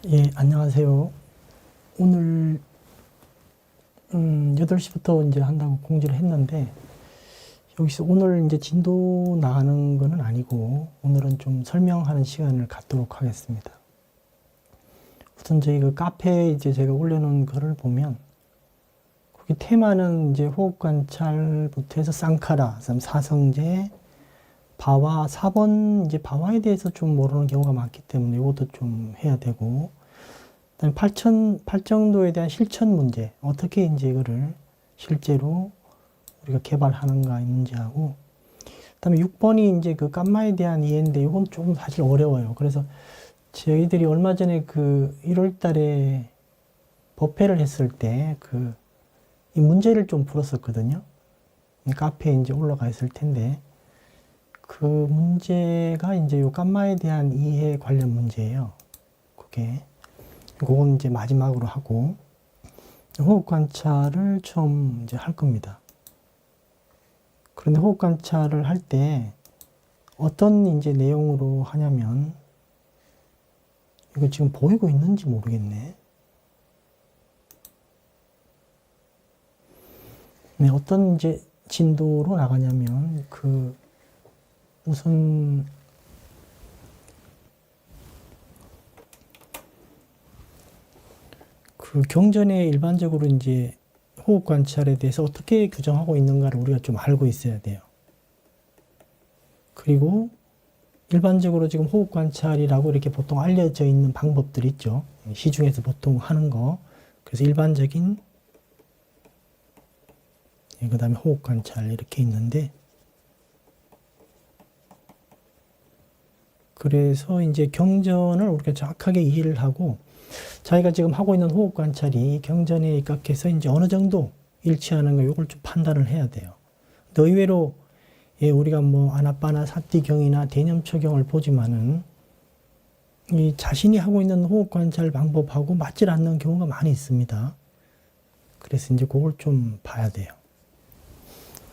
예, 안녕하세요. 오늘 8시부터 이제 한다고 공지를 했는데 여기서 오늘 이제 진도 나가는 거는 아니고 오늘은 좀 설명하는 시간을 갖도록 하겠습니다. 우선 저희 그 카페에 이제 제가 올려놓은 글을 보면 거기 테마는 이제 호흡 관찰부터 해서 쌍카라, 사성제, 바와 4번 이제 바와에 대해서 좀 모르는 경우가 많기 때문에 이것도 좀 해야 되고, 그다음에 팔정도에 대한 실천 문제, 어떻게 이제 이거를 실제로 우리가 개발하는가 이 문제하고, 그다음에 6번이 이제 그 감마에 대한 이해인데 이건 조금 사실 어려워요. 그래서 저희들이 얼마 전에 그 1월 달에 법회를 했을 때 이 문제를 좀 풀었었거든요. 카페에 이제 올라가 있을 텐데 그 문제가 이제 요 감마에 대한 이해 관련 문제예요. 그건 이제 마지막으로 하고 호흡 관찰을 좀 이제 할 겁니다. 그런데 호흡 관찰을 할 때 어떤 이제 내용으로 하냐면, 이거 지금 보이고 있는지 모르겠네. 네, 어떤 이제 진도로 나가냐면 우선 경전에 일반적으로 이제 호흡 관찰에 대해서 어떻게 규정하고 있는가를 우리가 좀 알고 있어야 돼요. 그리고 일반적으로 지금 호흡 관찰이라고 이렇게 보통 알려져 있는 방법들이 있죠. 시중에서 보통 하는 거. 그래서 일반적인, 그 다음에 호흡 관찰 이렇게 있는데, 그래서 이제 경전을 우리가 정확하게 이해를 하고 자기가 지금 하고 있는 호흡 관찰이 경전에 입각해서 이제 어느 정도 일치하는가 이걸 좀 판단을 해야 돼요. 근데 의외로 우리가 뭐 아나빠나 사띠경이나 대념초경을 보지만은 이 자신이 하고 있는 호흡 관찰 방법하고 맞질 않는 경우가 많이 있습니다. 그래서 이제 그걸 좀 봐야 돼요.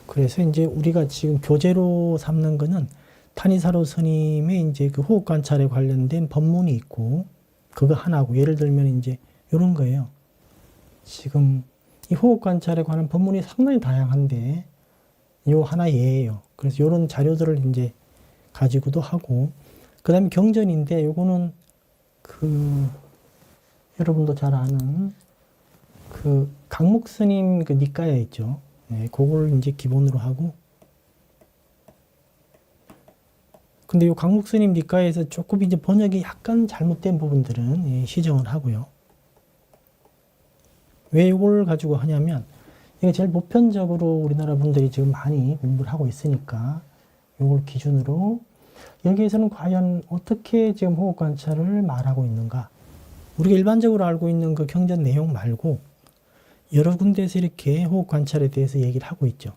그래서 이제 우리가 지금 교재로 삼는 거는 타니사로 스님의 이제 그 호흡 관찰에 관련된 법문이 있고 그거 하나고, 예를 들면 이제 이런 거예요. 지금 이 호흡 관찰에 관한 법문이 상당히 다양한데 요 하나 예예요. 그래서 이런 자료들을 이제 가지고도 하고, 그 다음에 경전인데 요거는 여러분도 잘 아는 강목 스님 니까야 있죠. 네, 그걸 이제 기본으로 하고, 근데 이 강목 스님 니까에서 조금 이제 번역이 약간 잘못된 부분들은 시정을 하고요. 왜 이걸 가지고 하냐면, 이게 제일 보편적으로 우리나라 분들이 지금 많이 공부를 하고 있으니까 이걸 기준으로 여기에서는 과연 어떻게 지금 호흡 관찰을 말하고 있는가, 우리가 일반적으로 알고 있는 그 경전 내용 말고 여러 군데에서 이렇게 호흡 관찰에 대해서 얘기를 하고 있죠.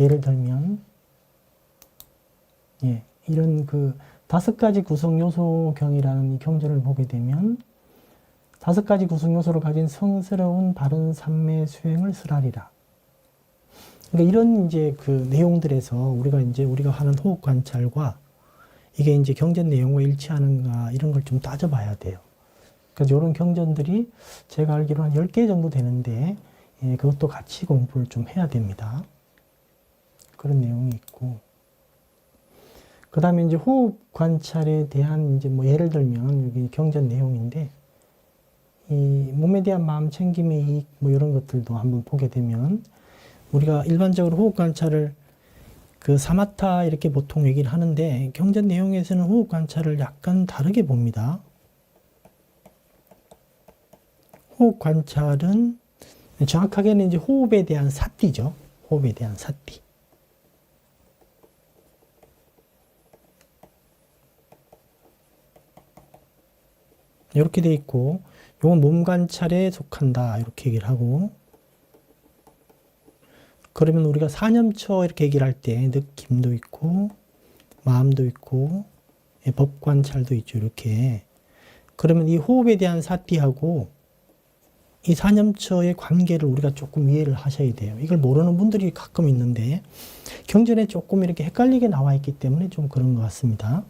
예를 들면 이런 5가지 구성 요소경이라는 이 경전을 보게 되면 5가지 구성 요소를 가진 성스러운 바른 삼매 수행을 쓰라리라. 그러니까 이런 이제 내용들에서 우리가 하는 호흡 관찰과 이게 이제 경전 내용과 일치하는가 이런 걸 좀 따져봐야 돼요. 그래서 이런 경전들이 제가 알기로 한 10개 정도 되는데 그것도 같이 공부를 좀 해야 됩니다. 그런 내용이 있고, 그 다음에 이제 호흡 관찰에 대한 이제 뭐 예를 들면 여기 경전 내용인데, 이 몸에 대한 마음 챙김의 이익 뭐 이런 것들도 한번 보게 되면, 우리가 일반적으로 호흡 관찰을 사마타 이렇게 보통 얘기를 하는데 경전 내용에서는 호흡 관찰을 약간 다르게 봅니다. 호흡 관찰은 정확하게는 이제 호흡에 대한 사띠죠. 호흡에 대한 사띠. 이렇게 돼 있고, 이건 몸 관찰에 속한다 이렇게 얘기를 하고, 그러면 우리가 사념처 이렇게 얘기를 할 때 느낌도 있고 마음도 있고 법 관찰도 있죠. 이렇게. 그러면 이 호흡에 대한 사띠하고 이 사념처의 관계를 우리가 조금 이해를 하셔야 돼요. 이걸 모르는 분들이 가끔 있는데 경전에 조금 이렇게 헷갈리게 나와 있기 때문에 좀 그런 것 같습니다.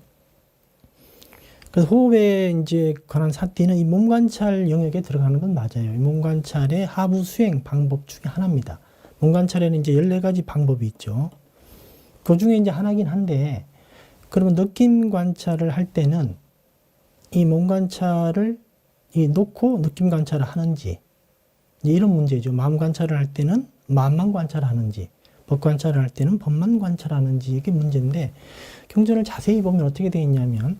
그래서 호흡에 이제 관한 사띠는 이 몸 관찰 영역에 들어가는 건 맞아요. 이 몸 관찰의 하부 수행 방법 중에 하나입니다. 몸 관찰에는 이제 14가지 방법이 있죠. 그 중에 이제 하나긴 한데, 그러면 느낌 관찰을 할 때는 이 몸 관찰을 놓고 느낌 관찰을 하는지, 이런 문제죠. 마음 관찰을 할 때는 마음만 관찰하는지, 법 관찰을 할 때는 법만 관찰하는지, 이게 문제인데, 경전을 자세히 보면 어떻게 되어 있냐면,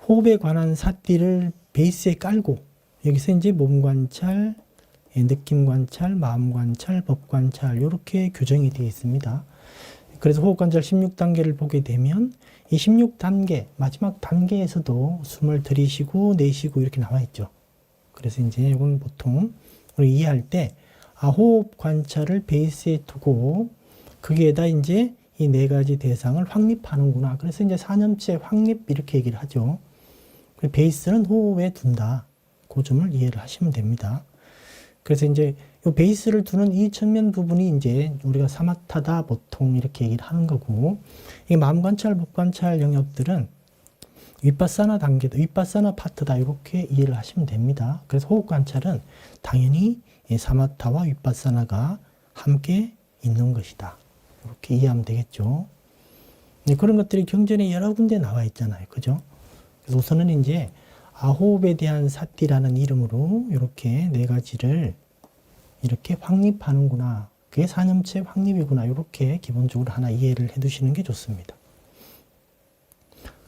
호흡에 관한 사띠를 베이스에 깔고, 여기서 이제 몸 관찰, 느낌 관찰, 마음 관찰, 법 관찰, 이렇게 규정이 되어 있습니다. 그래서 호흡 관찰 16단계를 보게 되면, 이 16단계, 마지막 단계에서도 숨을 들이쉬고 내쉬고 이렇게 나와 있죠. 그래서 이제 이건 보통 우리 이해할 때, 호흡 관찰을 베이스에 두고, 거기에다 이제 이 4가지 대상을 확립하는구나. 그래서 이제 사념체 확립 이렇게 얘기를 하죠. 베이스는 호흡에 둔다. 그 점을 이해를 하시면 됩니다. 그래서 이제 이 베이스를 두는 이 측면 부분이 이제 우리가 사마타다 보통 이렇게 얘기를 하는 거고, 이 마음 관찰, 법 관찰 영역들은 윗바사나 단계다, 윗바사나 파트다, 이렇게 이해를 하시면 됩니다. 그래서 호흡 관찰은 당연히 이 사마타와 윗바사나가 함께 있는 것이다. 이렇게 이해하면 되겠죠. 그런 것들이 경전에 여러 군데 나와 있잖아요. 그죠? 그래서 우선은 이제 호흡에 대한 사띠라는 이름으로 이렇게 4가지를 이렇게 확립하는구나. 그게 사념체 확립이구나. 이렇게 기본적으로 하나 이해를 해 두시는 게 좋습니다.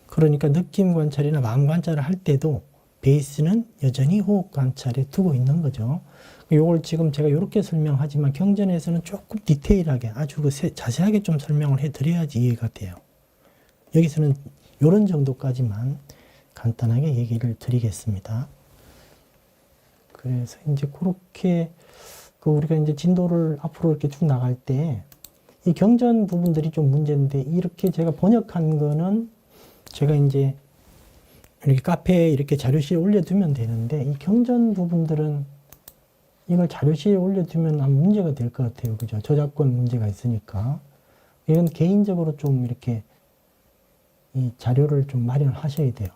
그러니까 느낌 관찰이나 마음 관찰을 할 때도 베이스는 여전히 호흡 관찰에 두고 있는 거죠. 이걸 지금 제가 이렇게 설명하지만 경전에서는 조금 디테일하게 아주 자세하게 좀 설명을 해 드려야지 이해가 돼요. 여기서는 이런 정도까지만 간단하게 얘기를 드리겠습니다. 그래서 이제 그렇게 우리가 이제 진도를 앞으로 이렇게 쭉 나갈 때 이 경전 부분들이 좀 문제인데, 이렇게 제가 번역한 거는 제가 이제 이렇게 카페에 이렇게 자료실에 올려두면 되는데, 이 경전 부분들은 이걸 자료실에 올려두면 아마 문제가 될 것 같아요. 그죠? 저작권 문제가 있으니까. 이건 개인적으로 좀 이렇게 이 자료를 좀 마련하셔야 돼요.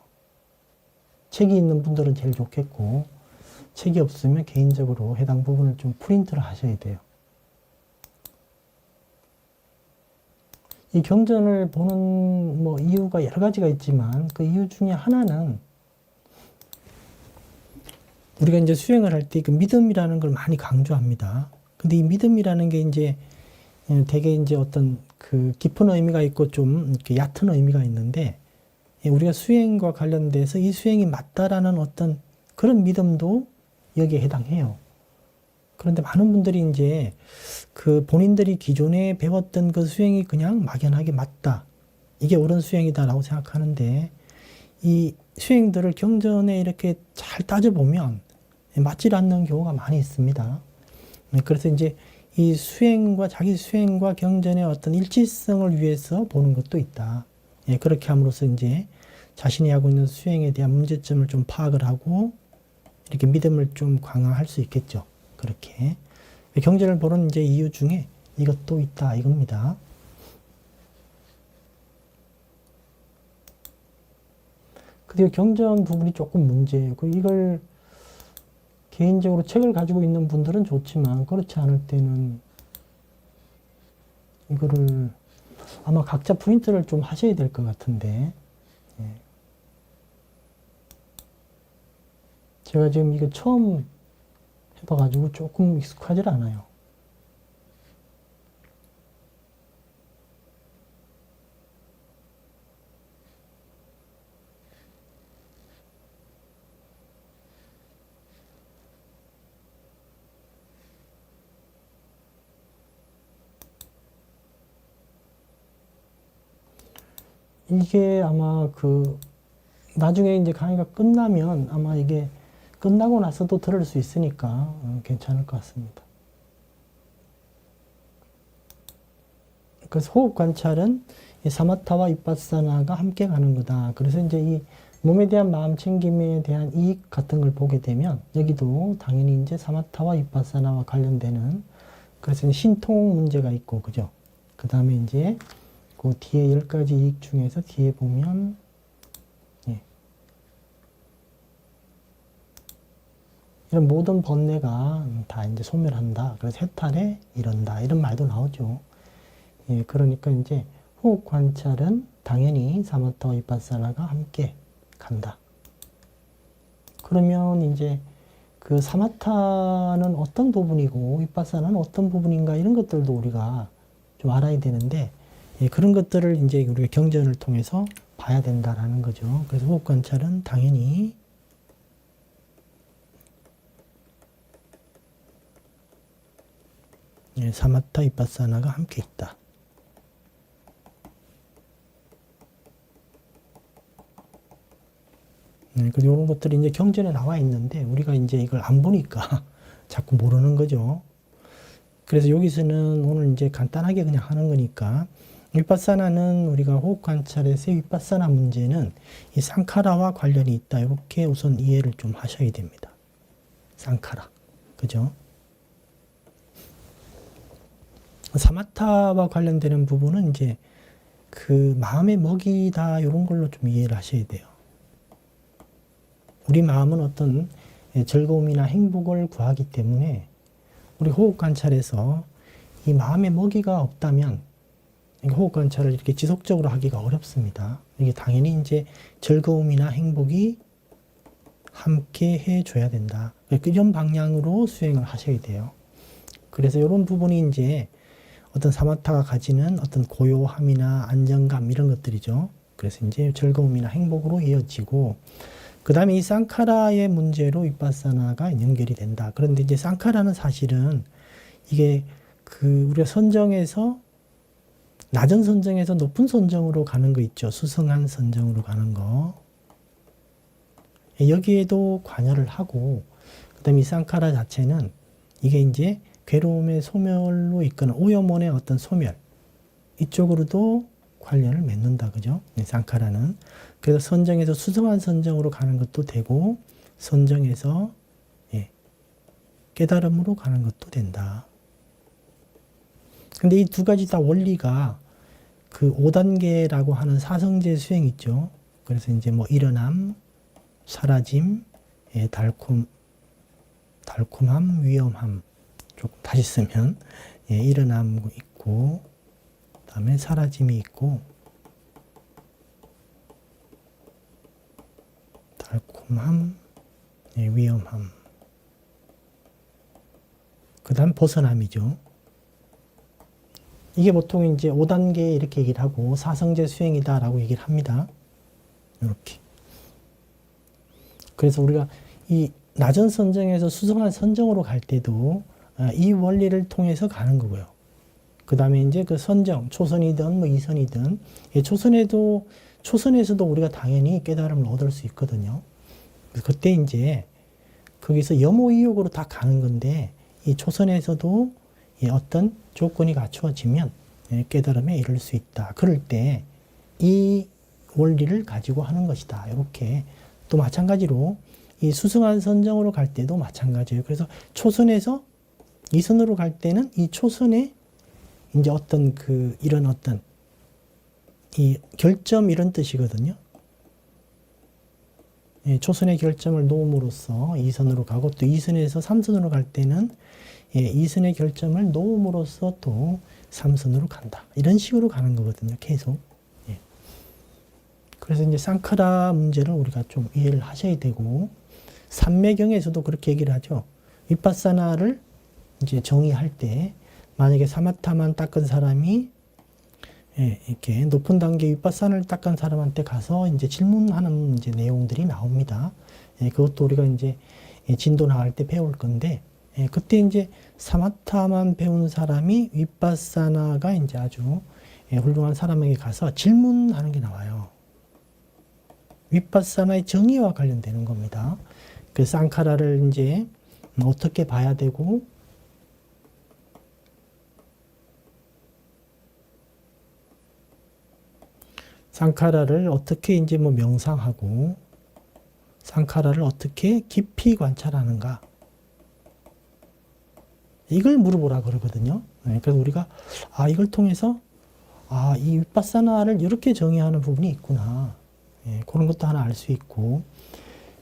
책이 있는 분들은 제일 좋겠고, 책이 없으면 개인적으로 해당 부분을 좀 프린트를 하셔야 돼요. 이 경전을 보는 이유가 여러 가지가 있지만, 그 이유 중에 하나는 우리가 이제 수행을 할 때 그 믿음이라는 걸 많이 강조합니다. 근데 이 믿음이라는 게 이제 되게 이제 어떤 그 깊은 의미가 있고 좀 이렇게 얕은 의미가 있는데, 우리가 수행과 관련돼서 이 수행이 맞다라는 어떤 그런 믿음도 여기에 해당해요. 그런데 많은 분들이 이제 그 본인들이 기존에 배웠던 그 수행이 그냥 막연하게 맞다, 이게 옳은 수행이다라고 생각하는데, 이 수행들을 경전에 이렇게 잘 따져보면 맞지 않는 경우가 많이 있습니다. 그래서 이제 이 수행과 자기 수행과 경전의 어떤 일치성을 위해서 보는 것도 있다. 그렇게 함으로써 이제 자신이 하고 있는 수행에 대한 문제점을 좀 파악을 하고 이렇게 믿음을 좀 강화할 수 있겠죠. 그렇게 경전을 보는 이제 이유 중에 이것도 있다, 이겁니다. 그리고 경전 부분이 조금 문제예요. 이걸 개인적으로 책을 가지고 있는 분들은 좋지만, 그렇지 않을 때는 이거를 아마 각자 프린트를 좀 하셔야 될 것 같은데, 제가 지금 이거 처음 해봐가지고 조금 익숙하지 않아요. 이게 아마 나중에 이제 강의가 끝나면 아마 이게 끝나고 나서도 들을 수 있으니까 괜찮을 것 같습니다. 그래서 호흡 관찰은 이 사마타와 윗바사나가 함께 가는 거다. 그래서 이제 이 몸에 대한 마음 챙김에 대한 이익 같은 걸 보게 되면 여기도 당연히 이제 사마타와 윗바사나와 관련되는, 그래서 신통 문제가 있고, 그죠? 그 다음에 이제 그 뒤에 10가지 이익 중에서 뒤에 보면 이런 모든 번뇌가 다 이제 소멸한다. 그래서 해탈에 이른다. 이런 말도 나오죠. 예, 그러니까 이제 호흡 관찰은 당연히 사마타와 위파사나가 함께 간다. 그러면 이제 그 사마타는 어떤 부분이고 위파사나는 어떤 부분인가 이런 것들도 우리가 좀 알아야 되는데, 예, 그런 것들을 이제 우리가 경전을 통해서 봐야 된다라는 거죠. 그래서 호흡 관찰은 당연히 예, 사마타 위파사나가 함께 있다. 이런 것들이 이제 경전에 나와 있는데 우리가 이제 이걸 안 보니까 자꾸 모르는 거죠. 그래서 여기서는 오늘 이제 간단하게 그냥 하는 거니까, 위파사나는 우리가 호흡 관찰에서의 위파사나 문제는 이 상카라와 관련이 있다. 이렇게 우선 이해를 좀 하셔야 됩니다. 상카라. 그죠? 사마타와 관련되는 부분은 이제 그 마음의 먹이다. 이런 걸로 좀 이해를 하셔야 돼요. 우리 마음은 어떤 즐거움이나 행복을 구하기 때문에 우리 호흡 관찰에서 이 마음의 먹이가 없다면 호흡 관찰을 이렇게 지속적으로 하기가 어렵습니다. 이게 당연히 이제 즐거움이나 행복이 함께 해줘야 된다. 이런 방향으로 수행을 하셔야 돼요. 그래서 이런 부분이 이제 어떤 사마타가 가지는 어떤 고요함이나 안정감 이런 것들이죠. 그래서 이제 즐거움이나 행복으로 이어지고, 그 다음에 이 상카라의 문제로 위파사나가 연결이 된다. 그런데 이제 상카라는 사실은 이게 그 우리가 선정에서 낮은 선정에서 높은 선정으로 가는 거 있죠. 수승한 선정으로 가는 거. 여기에도 관여를 하고, 그 다음에 이 상카라 자체는 이게 이제 괴로움의 소멸로 이끄는 오염원의 어떤 소멸, 이쪽으로도 관련을 맺는다. 그죠? 상카라는. 그래서 선정에서 수승한 선정으로 가는 것도 되고, 선정에서 깨달음으로 가는 것도 된다. 근데 이 두 가지 다 원리가 그 5단계라고 하는 사성제 수행 있죠. 그래서 이제 뭐 일어남, 사라짐, 달콤함, 위험함. 조금 다시 쓰면 일어남 있고, 그 다음에 사라짐이 있고, 달콤함, 위험함. 그 다음 벗어남이죠. 이게 보통 이제 5단계 이렇게 얘기를 하고 사성제 수행이다라고 얘기를 합니다. 이렇게. 그래서 우리가 이 낮은 선정에서 수승한 선정으로 갈 때도 이 원리를 통해서 가는 거고요. 그 다음에 이제 그 선정, 초선이든 뭐 이선이든, 초선에서도 우리가 당연히 깨달음을 얻을 수 있거든요. 그때 이제 거기서 염오이욕으로 다 가는 건데, 이 초선에서도 어떤 조건이 갖추어지면 깨달음에 이를 수 있다. 그럴 때 이 원리를 가지고 하는 것이다. 이렇게. 또 마찬가지로 이 수승한 선정으로 갈 때도 마찬가지예요. 그래서 초선에서 이선으로 갈 때는 이 초선에 이제 어떤 이런 어떤 이 결점 이런 뜻이거든요. 초선의 결점을 놓음으로써 이선으로 가고, 또 이선에서 삼선으로 갈 때는 이선의 결점을 놓음으로써 또 삼선으로 간다. 이런 식으로 가는 거거든요. 계속. 그래서 이제 상카라 문제를 우리가 좀 이해를 하셔야 되고, 삼매경에서도 그렇게 얘기를 하죠. 위파사나를 이제 정의할 때 만약에 사마타만 닦은 사람이 이렇게 높은 단계 위파사나를 닦은 사람한테 가서 이제 질문하는 이제 내용들이 나옵니다. 그것도 우리가 이제 진도 나갈 때 배울 건데, 그때 이제 사마타만 배운 사람이 위파사나가 이제 아주 훌륭한 사람에게 가서 질문하는 게 나와요. 위파사나의 정의와 관련되는 겁니다. 그 상카라를 이제 어떻게 봐야 되고, 상카라를 어떻게 이제 뭐 명상하고, 상카라를 어떻게 깊이 관찰하는가, 이걸 물어보라 그러거든요. 그래서 우리가 이걸 통해서 이 위파사나를 이렇게 정의하는 부분이 있구나. 그런 것도 하나 알 수 있고,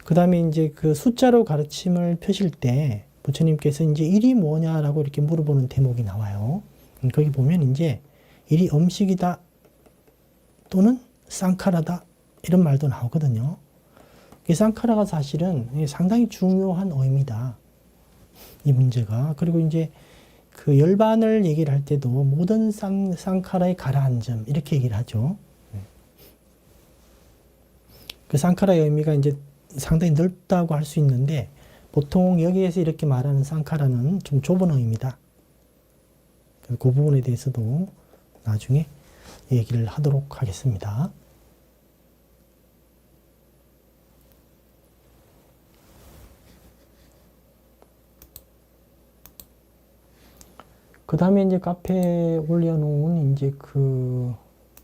그 다음에 이제 그 숫자로 가르침을 펴실 때 부처님께서 이제 일이 뭐냐라고 이렇게 물어보는 대목이 나와요. 거기 보면 이제 일이 음식이다 또는 쌍카라다 이런 말도 나오거든요. 이 쌍카라가 사실은 상당히 중요한 의미다. 이 문제가. 그리고 이제 그 열반을 얘기를 할 때도 모든 쌍카라의 가라앉음 이렇게 얘기를 하죠. 그 쌍카라의 의미가 이제 상당히 넓다고 할 수 있는데 보통 여기에서 이렇게 말하는 쌍카라는 좀 좁은 의미다. 그 부분에 대해서도 나중에 얘기를 하도록 하겠습니다. 그 다음에 이제 카페에 올려놓은 이제 그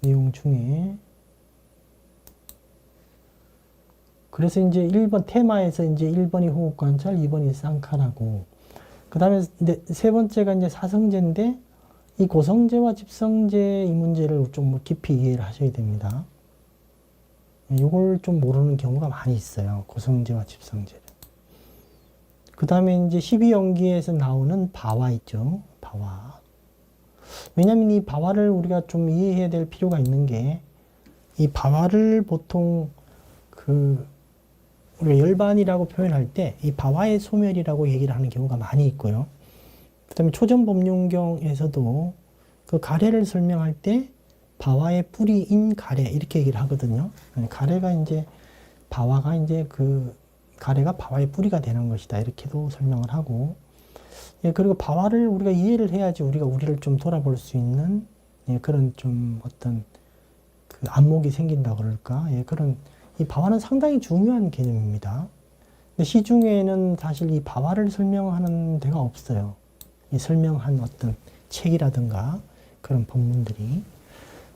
내용 중에 그래서 이제 1번 테마에서 이제 1번이 호흡 관찰, 2번이 쌍카라고 그 다음에 세 번째가 이제 사성제인데 이 고성제와 집성제 이 문제를 좀 깊이 이해를 하셔야 됩니다. 이걸 좀 모르는 경우가 많이 있어요. 고성제와 집성제를. 그 다음에 이제 12연기에서 나오는 바와 있죠. 바와. 왜냐하면 이 바와를 우리가 좀 이해해야 될 필요가 있는 게 이 바와를 보통 그 우리가 열반이라고 표현할 때 이 바와의 소멸이라고 얘기를 하는 경우가 많이 있고요. 그 다음에 초전법륜경에서도 그 가래를 설명할 때 바와의 뿌리인 가래 이렇게 얘기를 하거든요. 가래가 이제 바와가 이제 그 가래가 바와의 뿌리가 되는 것이다 이렇게도 설명을 하고 그리고 바와를 우리가 이해를 해야지 우리가 우리를 좀 돌아볼 수 있는 그런 좀 어떤 그 안목이 생긴다 그럴까 그런 이 바와는 상당히 중요한 개념입니다. 근데 시중에는 사실 이 바와를 설명하는 데가 없어요. 이 설명한 어떤 책이라든가 그런 법문들이.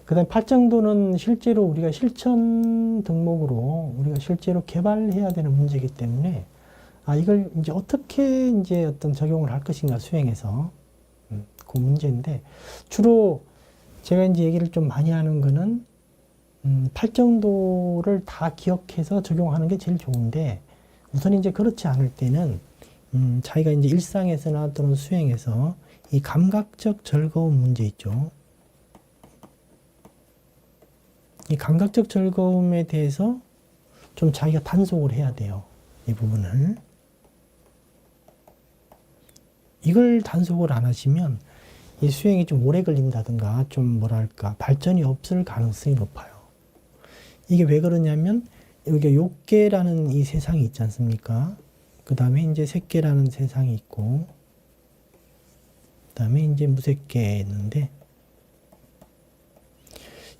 그 다음에 팔정도는 실제로 우리가 실천 덕목으로 우리가 실제로 개발해야 되는 문제이기 때문에 이걸 이제 어떻게 이제 어떤 적용을 할 것인가 수행해서 그 문제인데 주로 제가 이제 얘기를 좀 많이 하는 거는 팔정도를 다 기억해서 적용하는 게 제일 좋은데 우선 이제 그렇지 않을 때는 자기가 이제 일상에서나 또는 수행에서 이 감각적 즐거움 문제 있죠. 이 감각적 즐거움에 대해서 좀 자기가 단속을 해야 돼요. 이 부분을. 이걸 단속을 안 하시면 이 수행이 좀 오래 걸린다든가 좀 뭐랄까 발전이 없을 가능성이 높아요. 이게 왜 그러냐면 여기 욕계라는 이 세상이 있지 않습니까? 그 다음에 이제 색계라는 세상이 있고 그 다음에 이제 무색계 있는데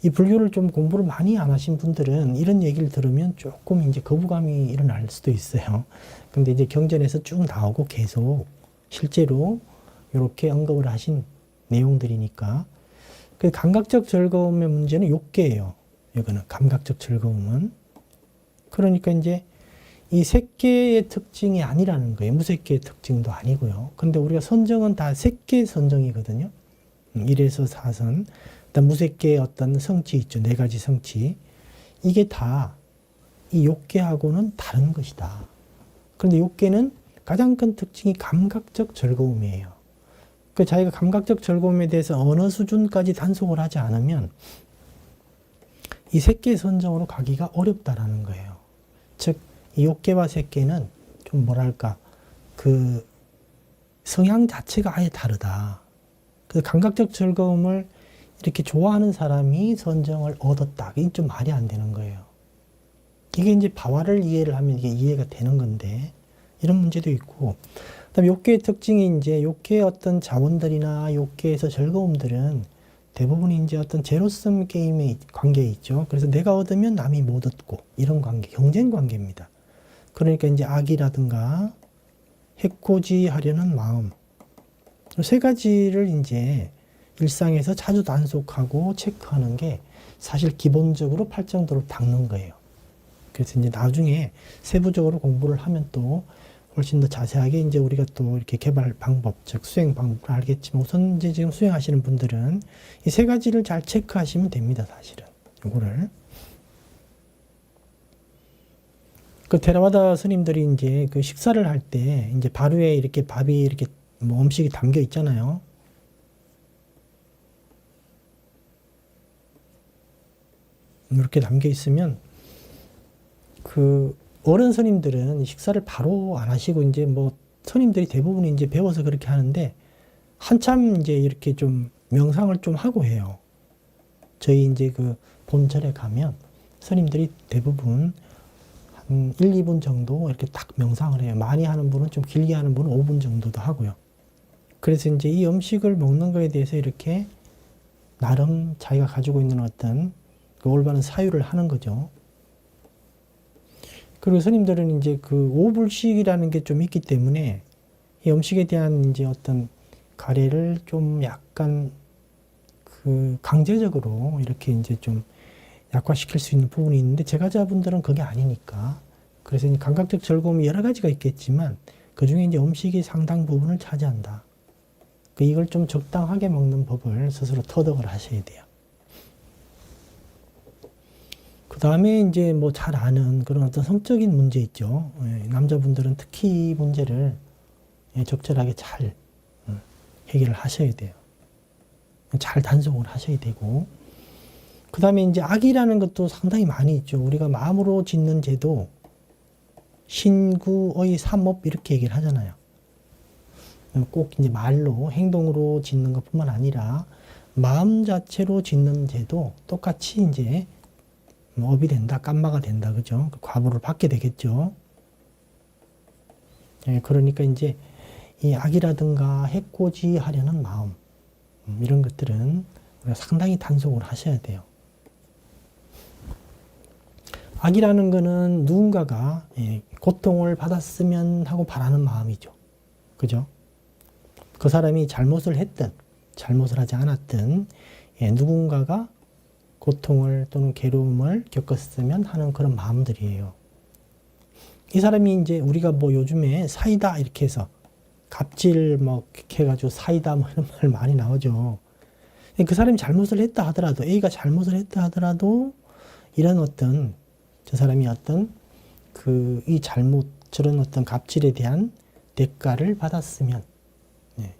이 불교를 좀 공부를 많이 안 하신 분들은 이런 얘기를 들으면 조금 이제 거부감이 일어날 수도 있어요. 근데 이제 경전에서 쭉 나오고 계속 실제로 이렇게 언급을 하신 내용들이니까 그 감각적 즐거움의 문제는 욕계예요. 이거는 감각적 즐거움은. 그러니까 이제 이 색계의 특징이 아니라는 거예요. 무색계의 특징도 아니고요. 근데 우리가 선정은 다 색계 선정이거든요. 1에서 4선. 그다음 무색계의 어떤 성취 있죠. 4가지 성취. 이게 다 이 욕계하고는 다른 것이다. 그런데 욕계는 가장 큰 특징이 감각적 즐거움이에요. 그 자기가 감각적 즐거움에 대해서 어느 수준까지 단속을 하지 않으면 이 색계 선정으로 가기가 어렵다라는 거예요. 즉, 이 욕계와 색계는 좀 뭐랄까, 그 성향 자체가 아예 다르다. 그 감각적 즐거움을 이렇게 좋아하는 사람이 선정을 얻었다. 이게 좀 말이 안 되는 거예요. 이게 이제 바와를 이해를 하면 이게 이해가 되는 건데, 이런 문제도 있고, 그 다음에 욕계의 특징이 이제 욕계의 어떤 자원들이나 욕계에서 즐거움들은 대부분 이제 어떤 제로섬 게임의 관계에 있죠. 그래서 내가 얻으면 남이 못 얻고, 이런 관계, 경쟁 관계입니다. 그러니까 이제 악이라든가 해코지 하려는 마음. 세 가지를 이제 일상에서 자주 단속하고 체크하는 게 사실 기본적으로 팔정도를 닦는 거예요. 그래서 이제 나중에 세부적으로 공부를 하면 또 훨씬 더 자세하게 이제 우리가 또 이렇게 개발 방법, 즉 수행 방법을 알겠지만 우선 이제 지금 수행하시는 분들은 이 세 가지를 잘 체크하시면 됩니다, 사실은. 요거를. 그 테라와다 스님들이 이제 그 식사를 할 때 이제 발 위에 이렇게 밥이 이렇게 뭐 음식이 담겨 있잖아요. 이렇게 담겨 있으면 그 어른 스님들은 식사를 바로 안 하시고 이제 뭐 스님들이 대부분 이제 배워서 그렇게 하는데 한참 이제 이렇게 좀 명상을 좀 하고 해요. 저희 이제 그 본절에 가면 스님들이 대부분 한 1, 2분 정도 이렇게 딱 명상을 해요. 많이 하는 분은 좀 길게 하는 분은 5분 정도도 하고요. 그래서 이제 이 음식을 먹는 거에 대해서 이렇게 나름 자기가 가지고 있는 어떤 그 올바른 사유를 하는 거죠. 그리고 스님들은 이제 그 오불식이라는 게 좀 있기 때문에 이 음식에 대한 이제 어떤 가래를 좀 약간 그 강제적으로 이렇게 이제 좀 약화시킬 수 있는 부분이 있는데 제가자분들은 그게 아니니까. 그래서 이제 감각적 즐거움이 여러 가지가 있겠지만 그 중에 이제 음식이 상당 부분을 차지한다. 이걸 좀 적당하게 먹는 법을 스스로 터득을 하셔야 돼요. 그 다음에 이제 뭐 잘 아는 그런 어떤 성적인 문제 있죠. 남자분들은 특히 문제를 적절하게 잘 해결을 하셔야 돼요. 잘 단속을 하셔야 되고. 그 다음에 이제 악이라는 것도 상당히 많이 있죠. 우리가 마음으로 짓는 죄도 신구의 삼업 이렇게 얘기를 하잖아요. 꼭 이제 말로 행동으로 짓는 것뿐만 아니라 마음 자체로 짓는 죄도 똑같이 이제 업이 된다, 깜마가 된다, 그죠? 과보를 받게 되겠죠. 그러니까 이제 이 악이라든가 해코지 하려는 마음, 이런 것들은 우리가 상당히 단속을 하셔야 돼요. 악이라는 거는 누군가가 고통을 받았으면 하고 바라는 마음이죠. 그죠? 그 사람이 잘못을 했든 잘못을 하지 않았든 누군가가 고통을 또는 괴로움을 겪었으면 하는 그런 마음들이에요. 이 사람이 이제 우리가 뭐 요즘에 사이다 이렇게 해서 갑질 뭐 이렇게 해가지고 사이다 뭐 이런 말 많이 나오죠. 그 사람이 잘못을 했다 하더라도 A가 잘못을 했다 하더라도 이런 어떤 저 사람이 어떤 그 이 잘못 저런 어떤 갑질에 대한 대가를 받았으면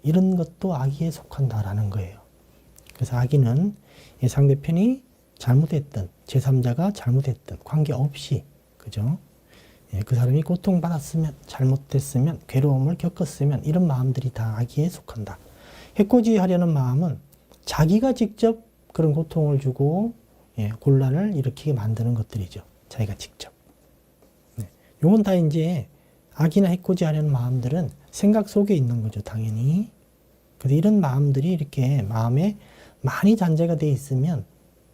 이런 것도 악의에 속한다라는 거예요. 그래서 악의는 상대편이 잘못했든 제3자가 잘못했든 관계없이 그죠? 그 사람이 고통받았으면 잘못됐으면 괴로움을 겪었으면 이런 마음들이 다 악의에 속한다. 해코지 하려는 마음은 자기가 직접 그런 고통을 주고 곤란을 일으키게 만드는 것들이죠. 자기가 직접. 요건 다 이제 악이나 해코지 하려는 마음들은 생각 속에 있는 거죠. 당연히. 그래서 이런 마음들이 이렇게 마음에 많이 잔재가 돼 있으면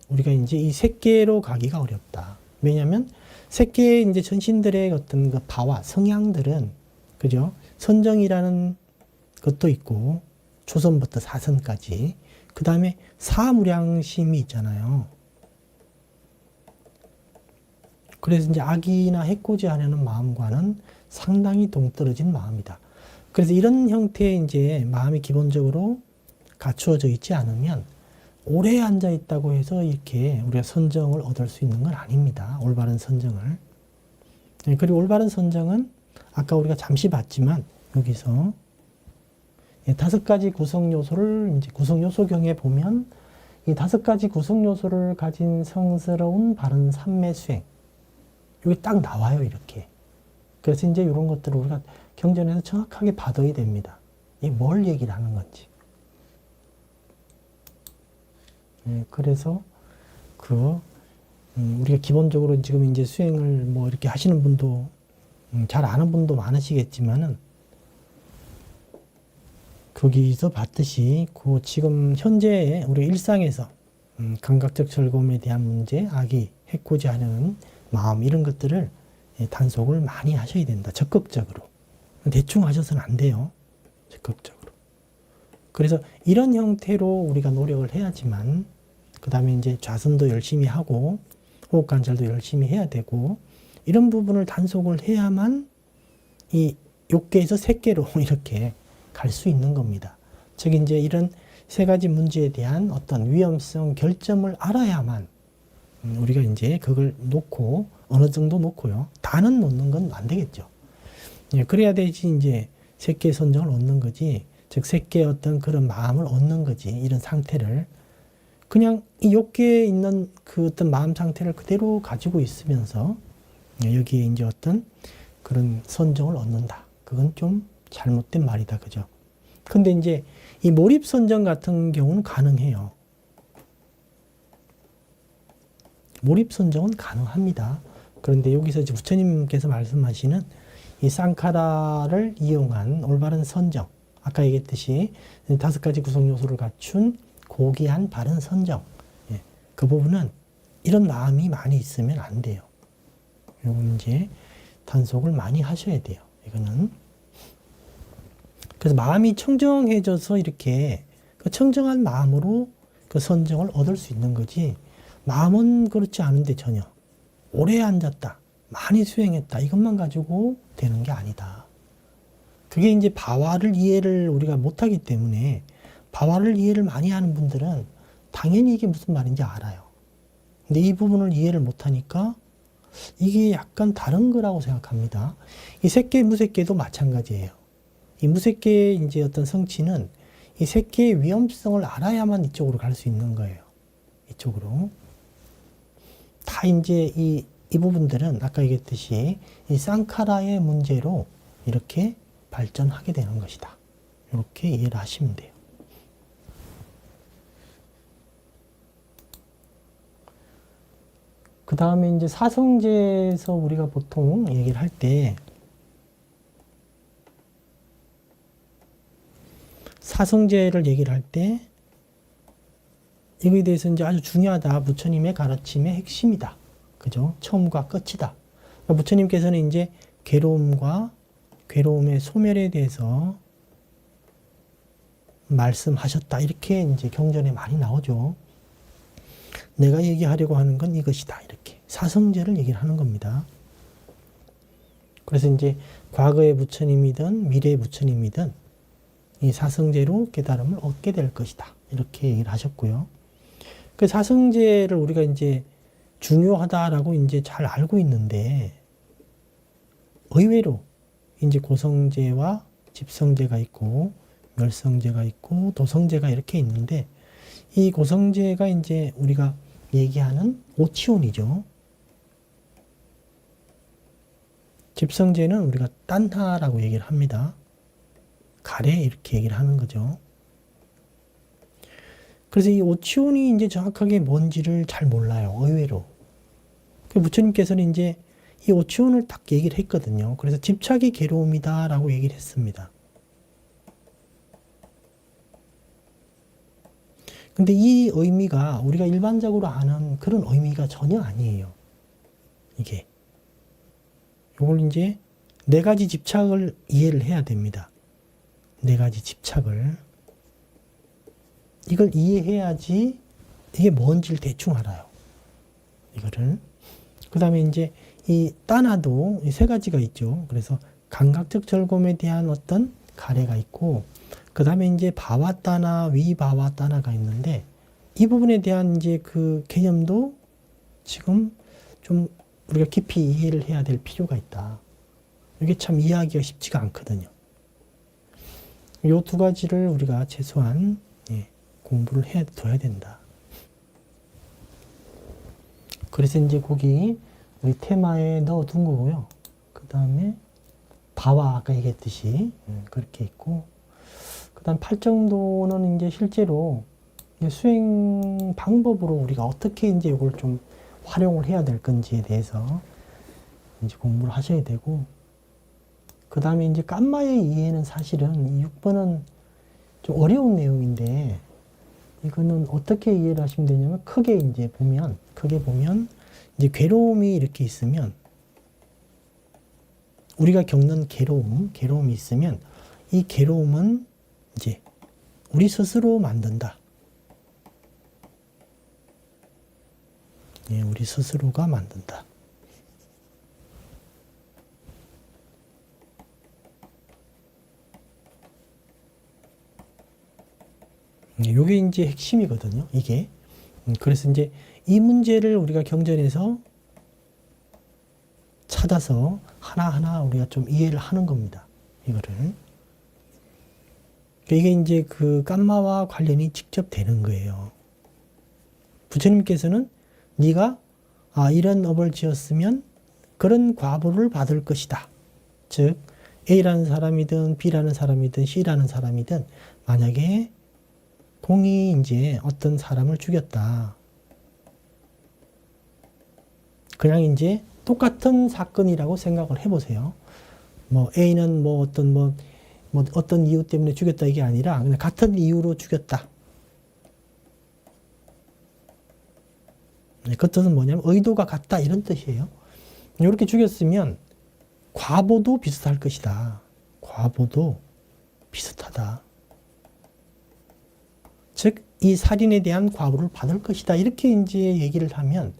우리가 이제 이 색계로 가기가 어렵다. 왜냐하면 색계의 이제 전신들의 어떤 그 바와 성향들은 그죠? 선정이라는 것도 있고 초선부터 사선까지 그 다음에 사무량심이 있잖아요. 그래서 이제 악이나 해코지 하려는 마음과는 상당히 동떨어진 마음이다. 그래서 이런 형태의 이제 마음이 기본적으로 갖추어져 있지 않으면 오래 앉아 있다고 해서 이렇게 우리가 선정을 얻을 수 있는 건 아닙니다. 올바른 선정을. 그리고 올바른 선정은 아까 우리가 잠시 봤지만 여기서 5가지 구성 요소를 이제 구성 요소경에 보면 이 5가지 구성 요소를 가진 성스러운 바른 삼매 수행 여기 딱 나와요, 이렇게. 그래서 이제 이런 것들을 우리가 경전에서 정확하게 받아야 됩니다. 이게 뭘 얘기를 하는 건지. 그래서 우리가 기본적으로 지금 이제 수행을 뭐 이렇게 하시는 분도 잘 아는 분도 많으시겠지만은 거기서 봤듯이 그 지금 현재 우리 일상에서 감각적 즐거움에 대한 문제, 악이 해코지 하려는 마음 이런 것들을 단속을 많이 하셔야 된다. 적극적으로. 대충 하셔서는 안 돼요. 적극적으로. 그래서 이런 형태로 우리가 노력을 해야지만 그 다음에 이제 좌선도 열심히 하고 호흡관찰도 열심히 해야 되고 이런 부분을 단속을 해야만 이 욕계에서 색계로 이렇게 갈 수 있는 겁니다. 즉 이제 이런 3가지 문제에 대한 어떤 위험성 결점을 알아야만 우리가 이제 그걸 놓고 어느 정도 놓고요. 다는 놓는 건 안 되겠죠. 예, 그래야 되지 이제 새끼의 선정을 얻는 거지. 즉 새끼의 어떤 그런 마음을 얻는 거지. 이런 상태를 그냥 이 욕계에 있는 그 어떤 마음 상태를 그대로 가지고 있으면서 여기에 이제 어떤 그런 선정을 얻는다. 그건 좀 잘못된 말이다. 그죠? 근데 이제 이 몰입 선정 같은 경우는 가능해요. 몰입 선정은 가능합니다. 그런데 여기서 이제 부처님께서 말씀하시는 이 쌍카라를 이용한 올바른 선정, 아까 얘기했듯이 5가지 구성 요소를 갖춘 고귀한 바른 선정, 예, 그 부분은 이런 마음이 많이 있으면 안 돼요. 요건 이제 단속을 많이 하셔야 돼요. 이거는. 그래서 마음이 청정해져서 이렇게 그 청정한 마음으로 그 선정을 얻을 수 있는 거지, 마음은 그렇지 않은데 전혀 오래 앉았다, 많이 수행했다, 이것만 가지고 되는 게 아니다. 그게 이제 바와를 이해를 우리가 못하기 때문에, 바와를 이해를 많이 하는 분들은 당연히 이게 무슨 말인지 알아요. 근데 이 부분을 이해를 못하니까 이게 약간 다른 거라고 생각합니다. 이 색계, 무색계도 마찬가지예요. 이 무색계의 이제 어떤 성취는 이 색계의 위험성을 알아야만 이쪽으로 갈 수 있는 거예요. 이쪽으로. 다 이제 이 부분들은 아까 얘기했듯이 이 쌍카라의 문제로 이렇게 발전하게 되는 것이다. 이렇게 이해를 하시면 돼요. 그 다음에 이제 사성제에서 우리가 보통 얘기를 할 때, 사성제를 얘기를 할 때, 이거에 대해서 이제 아주 중요하다. 부처님의 가르침의 핵심이다. 그죠? 처음과 끝이다. 그러니까 부처님께서는 이제 괴로움과 괴로움의 소멸에 대해서 말씀하셨다. 이렇게 이제 경전에 많이 나오죠. 내가 얘기하려고 하는 건 이것이다. 이렇게. 사성제를 얘기를 하는 겁니다. 그래서 이제 과거의 부처님이든 미래의 부처님이든 이 사성제로 깨달음을 얻게 될 것이다. 이렇게 얘기를 하셨고요. 그 사성제를 우리가 이제 중요하다라고 이제 잘 알고 있는데, 의외로 이제 고성제와 집성제가 있고, 멸성제가 있고, 도성제가 이렇게 있는데, 이 고성제가 이제 우리가 얘기하는 오치온이죠. 집성제는 우리가 딴하라고 얘기를 합니다. 가래 이렇게 얘기를 하는 거죠. 그래서 이 오치온이 이제 정확하게 뭔지를 잘 몰라요. 의외로. 그 부처님께서는 이제 이 오치온을 딱 얘기를 했거든요. 그래서 집착이 괴로움이다라고 얘기를 했습니다. 근데 이 의미가 우리가 일반적으로 아는 그런 의미가 전혀 아니에요. 이게. 요걸 이제 4가지 집착을 이해를 해야 됩니다. 4가지 집착을. 이걸 이해해야지 이게 뭔지를 대충 알아요. 이거를. 그 다음에 이제 이 따나도 이 3가지가 있죠. 그래서 감각적 절곰에 대한 어떤 가래가 있고, 그 다음에 이제 바와따나, 위바와따나가 있는데, 이 부분에 대한 이제 그 개념도 지금 좀 우리가 깊이 이해를 해야 될 필요가 있다. 이게 참 이해하기가 쉽지가 않거든요. 이 2가지를 우리가 최소한 공부를 해둬야 된다. 그래서 이제 거기 우리 테마에 넣어둔 거고요. 그 다음에 바와 아까 얘기했듯이 그렇게 있고, 그 다음 8정도는 이제 실제로 수행 방법으로 우리가 어떻게 이제 이걸 좀 활용을 해야 될 건지에 대해서 이제 공부를 하셔야 되고, 그 다음에 이제 깜마의 이해는 사실은 이 6번은 좀 어려운 내용인데, 이거는 어떻게 이해를 하시면 되냐면, 크게 보면 이제 괴로움이 이렇게 있으면, 우리가 겪는 괴로움이 있으면, 이 괴로움은 이제 우리 스스로 만든다. 우리 스스로가 만든다. 이게 이제 핵심이거든요. 이게. 그래서 이제 이 문제를 우리가 경전에서 찾아서 하나하나 우리가 좀 이해를 하는 겁니다. 이거를. 이게 이제 그 깜마와 관련이 직접 되는 거예요. 부처님께서는 네가 이런 업을 지었으면 그런 과보를 받을 것이다. 즉 A라는 사람이든 B라는 사람이든 C라는 사람이든 만약에 공이 이제 어떤 사람을 죽였다. 그냥 이제 똑같은 사건이라고 생각을 해보세요. 뭐 A는 뭐 어떤 이유 때문에 죽였다 이게 아니라 그냥 같은 이유로 죽였다. 그 뜻은 뭐냐면 의도가 같다 이런 뜻이에요. 이렇게 죽였으면 과보도 비슷할 것이다. 과보도 비슷하다. 즉, 이 살인에 대한 과보를 받을 것이다. 이렇게 이제 얘기를 하면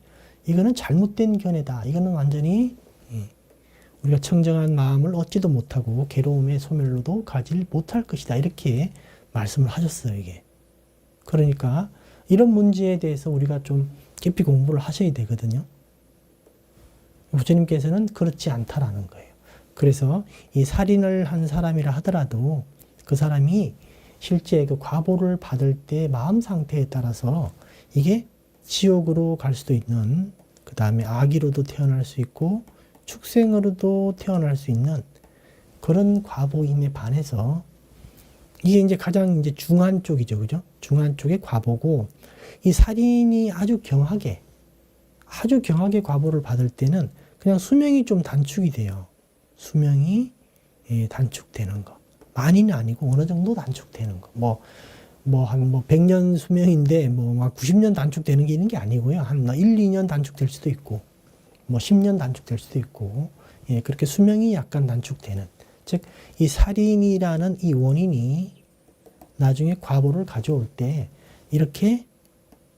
이거는 잘못된 견해다. 이거는 완전히 우리가 청정한 마음을 얻지도 못하고 괴로움의 소멸로도 가질 못할 것이다. 이렇게 말씀을 하셨어요, 이게. 그러니까 이런 문제에 대해서 우리가 좀 깊이 공부를 하셔야 되거든요. 부처님께서는 그렇지 않다라는 거예요. 그래서 이 살인을 한 사람이라 하더라도 그 사람이 실제 그 과보를 받을 때 마음 상태에 따라서 이게 지옥으로 갈 수도 있는, 그 다음에 아기로도 태어날 수 있고 축생으로도 태어날 수 있는 그런 과보임에 반해서 이게 이제 가장 이제 중한 쪽이죠, 그죠? 중한 쪽의 과보고, 이 살인이 아주 경하게 과보를 받을 때는 그냥 수명이 좀 단축이 돼요. 수명이 단축되는 거. 많이는 아니고 어느 정도 단축되는 거. 한 100년 수명인데 막 90년 단축되는 게 있는 게 아니고요. 한 1, 2년 단축될 수도 있고, 10년 단축될 수도 있고, 그렇게 수명이 약간 단축되는. 즉, 이 살인이라는 이 원인이 나중에 과보를 가져올 때 이렇게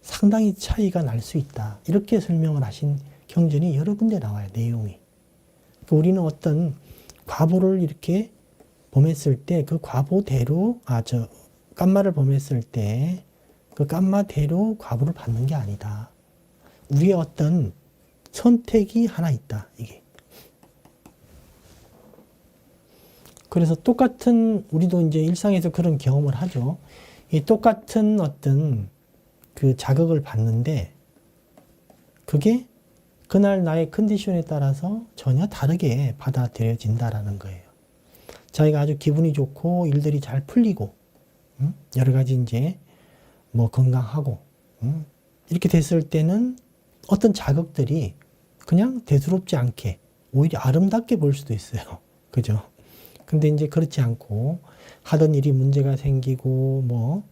상당히 차이가 날 수 있다. 이렇게 설명을 하신 경전이 여러 군데 나와요, 내용이. 우리는 어떤 과보를 이렇게 범했을 때 그 과보대로, 깜마를 범했을 때 그 깜마대로 과보를 받는 게 아니다. 우리의 어떤 선택이 하나 있다, 이게. 그래서 똑같은, 우리도 이제 일상에서 그런 경험을 하죠. 이 똑같은 어떤 그 자극을 받는데 그게 그날 나의 컨디션에 따라서 전혀 다르게 받아들여진다라는 거예요. 자기가 아주 기분이 좋고 일들이 잘 풀리고 여러 가지 이제 건강하고 이렇게 됐을 때는 어떤 자극들이 그냥 대수롭지 않게 오히려 아름답게 볼 수도 있어요. 그죠? 근데 이제 그렇지 않고 하던 일이 문제가 생기고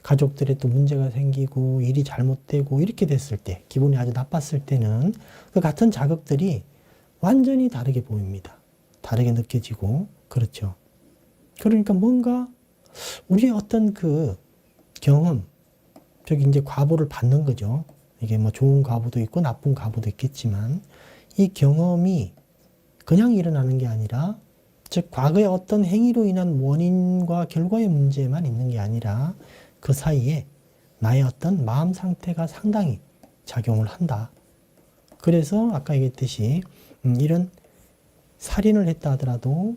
가족들에 또 문제가 생기고 일이 잘못되고 이렇게 됐을 때, 기분이 아주 나빴을 때는 그 같은 자극들이 완전히 다르게 보입니다. 다르게 느껴지고, 그렇죠. 그러니까 뭔가 우리의 어떤 그 경험, 저기 이제 과보를 받는 거죠. 이게 좋은 과보도 있고 나쁜 과보도 있겠지만 이 경험이 그냥 일어나는 게 아니라, 즉 과거의 어떤 행위로 인한 원인과 결과의 문제만 있는 게 아니라 그 사이에 나의 어떤 마음 상태가 상당히 작용을 한다. 그래서 아까 얘기했듯이 이런 살인을 했다 하더라도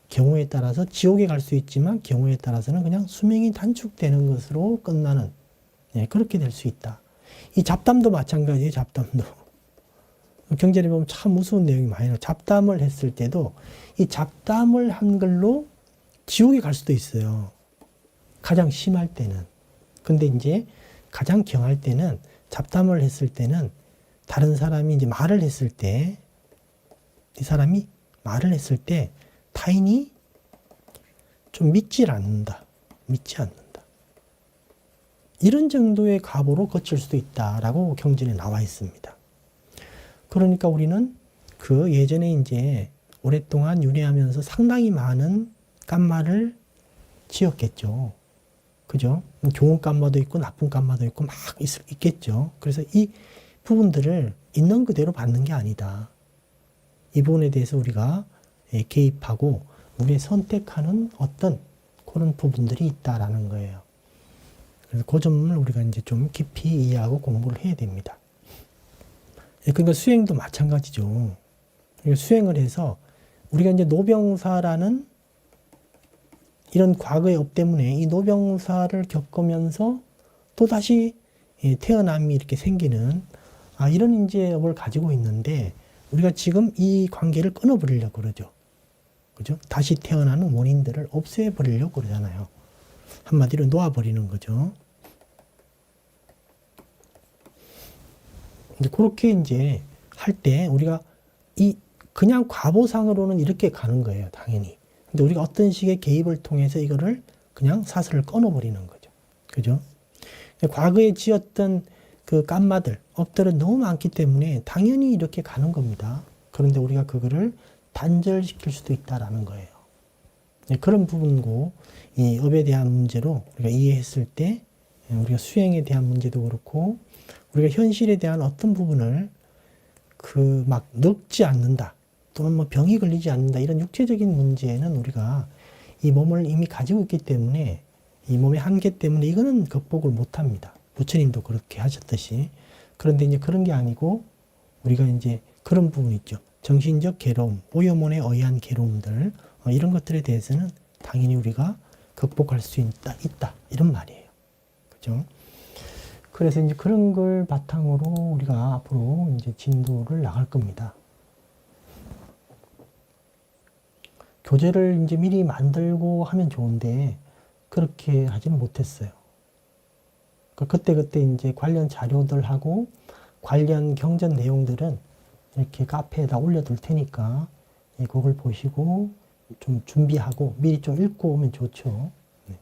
경우에 따라서 지옥에 갈 수 있지만 경우에 따라서는 그냥 수명이 단축되는 것으로 끝나는, 그렇게 될 수 있다. 이 잡담도 마찬가지예요. 잡담도. 경전에 보면 참 무서운 내용이 많이 나와요. 잡담을 했을 때도 이 잡담을 한 걸로 지옥에 갈 수도 있어요. 가장 심할 때는. 근데 이제 가장 경할 때는, 잡담을 했을 때는 다른 사람이 이제 말을 했을 때, 이 사람이 말을 했을 때 타인이 좀 믿지 않는다. 이런 정도의 과보로 거칠 수도 있다라고 경전에 나와 있습니다. 그러니까 우리는 그 예전에 이제 오랫동안 윤회하면서 상당히 많은 깜마를 지었겠죠. 그죠? 좋은 깜마도 있고 나쁜 깜마도 있고 막 있겠죠. 그래서 이 부분들을 있는 그대로 받는 게 아니다. 이 부분에 대해서 우리가 개입하고 우리의 선택하는 어떤 그런 부분들이 있다라는 거예요. 그래서 그 점을 우리가 이제 좀 깊이 이해하고 공부를 해야 됩니다. 그러니까 수행도 마찬가지죠. 수행을 해서 우리가 이제 노병사라는 이런 과거의 업 때문에 이 노병사를 겪으면서 또 다시 태어남이 이렇게 생기는 이런 이제 업을 가지고 있는데 우리가 지금 이 관계를 끊어버리려고 그러죠. 그죠? 다시 태어나는 원인들을 없애버리려고 그러잖아요. 한마디로 놓아버리는 거죠. 이제 그렇게 이제 할 때 우리가 그냥 과보상으로는 이렇게 가는 거예요, 당연히. 근데 우리가 어떤 식의 개입을 통해서 이거를 그냥 사슬을 끊어버리는 거죠. 그죠? 과거에 지었던 그 깐마들, 업들은 너무 많기 때문에 당연히 이렇게 가는 겁니다. 그런데 우리가 그거를 단절시킬 수도 있다라는 거예요. 그런 부분고, 이 업에 대한 문제로 우리가 이해했을 때, 우리가 수행에 대한 문제도 그렇고, 우리가 현실에 대한 어떤 부분을 막 늙지 않는다, 또는 뭐 병이 걸리지 않는다, 이런 육체적인 문제는 우리가 이 몸을 이미 가지고 있기 때문에, 이 몸의 한계 때문에 이거는 극복을 못 합니다. 부처님도 그렇게 하셨듯이. 그런데 이제 그런 게 아니고, 우리가 이제 그런 부분 있죠. 정신적 괴로움, 오염원에 의한 괴로움들, 이런 것들에 대해서는 당연히 우리가 극복할 수 있다. 이런 말이에요. 그죠? 그래서 이제 그런 걸 바탕으로 우리가 앞으로 이제 진도를 나갈 겁니다. 교재를 이제 미리 만들고 하면 좋은데, 그렇게 하지는 못했어요. 그때그때 이제 관련 자료들하고 관련 경전 내용들은 이렇게 카페에다 올려둘 테니까, 그걸 보시고 좀 준비하고 미리 좀 읽고 오면 좋죠. 네.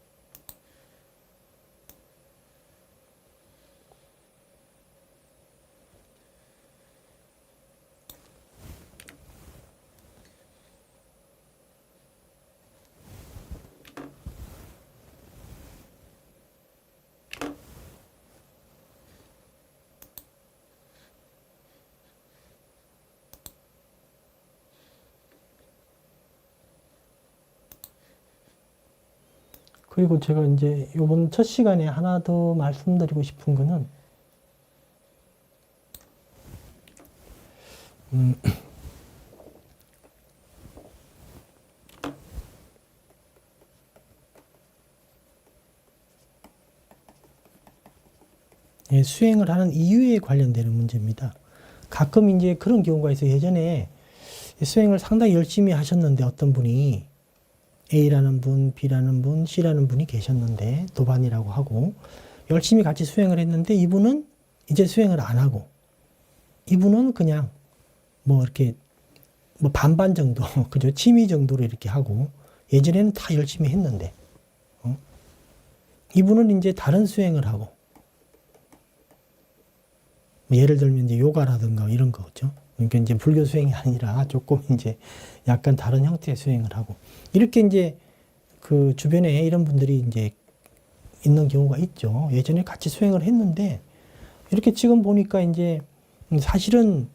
그리고 제가 이제 요번 첫 시간에 하나 더 말씀드리고 싶은 거는, 수행을 하는 이유에 관련되는 문제입니다. 가끔 이제 그런 경우가 있어요. 예전에 수행을 상당히 열심히 하셨는데 어떤 분이 A라는 분, B라는 분, C라는 분이 계셨는데 도반이라고 하고 열심히 같이 수행을 했는데 이분은 이제 수행을 안 하고 이분은 그냥 뭐 이렇게 뭐 반반 정도, 그죠? 취미 정도로 이렇게 하고 예전에는 다 열심히 했는데 이분은 이제 다른 수행을 하고 뭐 예를 들면 이제 요가라든가 이런 거죠. 그러니까 이제 불교 수행이 아니라 조금 이제 약간 다른 형태의 수행을 하고 이렇게 이제 그 주변에 이런 분들이 이제 있는 경우가 있죠. 예전에 같이 수행을 했는데 이렇게 지금 보니까 이제 사실은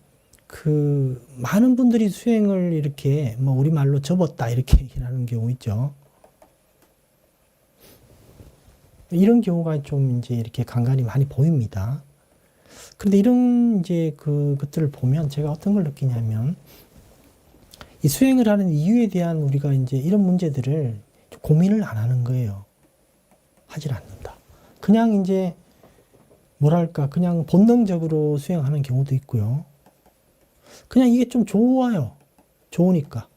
그 많은 분들이 수행을 이렇게 뭐 우리말로 접었다 이렇게 얘기를 하는 경우 있죠. 이런 경우가 좀 이제 이렇게 간간히 많이 보입니다. 그런데 이런 이제 그것들을 보면 제가 어떤 걸 느끼냐면 이 수행을 하는 이유에 대한 우리가 이제 이런 문제들을 고민을 안 하는 거예요. 하질 않는다. 그냥 이제 뭐랄까 그냥 본능적으로 수행하는 경우도 있고요. 그냥 이게 좀 좋아요. 좋으니까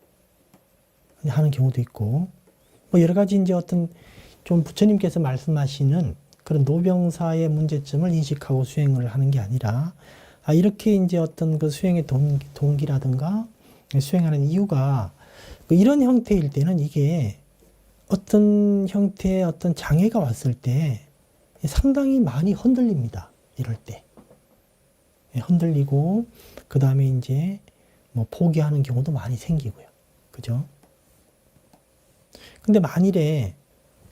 하는 경우도 있고 뭐 여러 가지 이제 어떤 좀 부처님께서 말씀하시는 그런 노병사의 문제점을 인식하고 수행을 하는 게 아니라 이렇게 이제 어떤 그 수행의 동기라든가 수행하는 이유가 이런 형태일 때는 이게 어떤 형태의 어떤 장애가 왔을 때 상당히 많이 흔들립니다. 이럴 때. 흔들리고 그 다음에 이제 뭐 포기하는 경우도 많이 생기고요. 그죠? 근데 만일에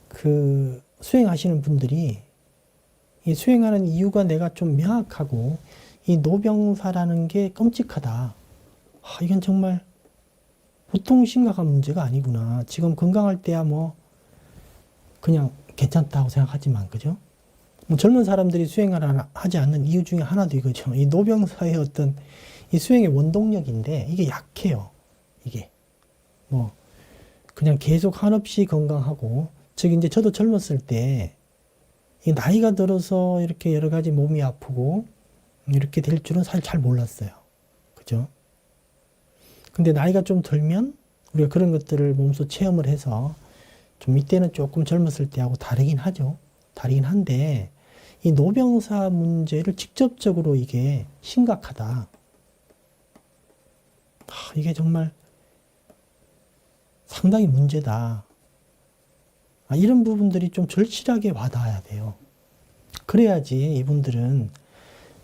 그 수행하시는 분들이 이 수행하는 이유가 내가 좀 명확하고 이 노병사라는 게 끔찍하다. 이건 정말 보통 심각한 문제가 아니구나. 지금 건강할 때야 뭐 그냥 괜찮다고 생각하지만 그죠? 뭐 젊은 사람들이 수행을 하지 않는 이유 중에 하나도 이거죠. 이 노병사의 어떤 이 수행의 원동력인데 이게 약해요. 이게 뭐 그냥 계속 한없이 건강하고, 즉 이제 저도 젊었을 때 이 나이가 들어서 이렇게 여러 가지 몸이 아프고 이렇게 될 줄은 사실 잘 몰랐어요. 그죠? 근데 나이가 좀 들면 우리가 그런 것들을 몸소 체험을 해서 좀 이때는 조금 젊었을 때하고 다르긴 하죠. 다르긴 한데 이 노병사 문제를 직접적으로 이게 심각하다. 이게 정말 상당히 문제다. 이런 부분들이 좀 절실하게 와닿아야 돼요. 그래야지 이분들은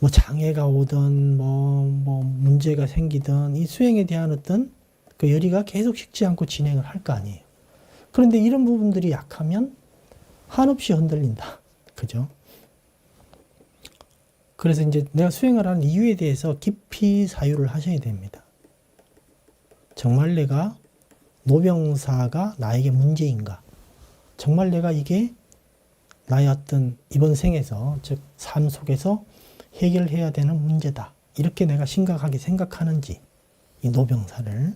뭐 장애가 오든 뭐 문제가 생기든 이 수행에 대한 어떤 그 열의가 계속 식지 않고 진행을 할 거 아니에요. 그런데 이런 부분들이 약하면 한없이 흔들린다. 그죠? 그래서 이제 내가 수행을 하는 이유에 대해서 깊이 사유를 하셔야 됩니다. 정말 내가 노병사가 나에게 문제인가? 정말 내가 이게 나의 어떤 이번 생에서, 즉 삶 속에서 해결해야 되는 문제다. 이렇게 내가 심각하게 생각하는지, 이 노병사를,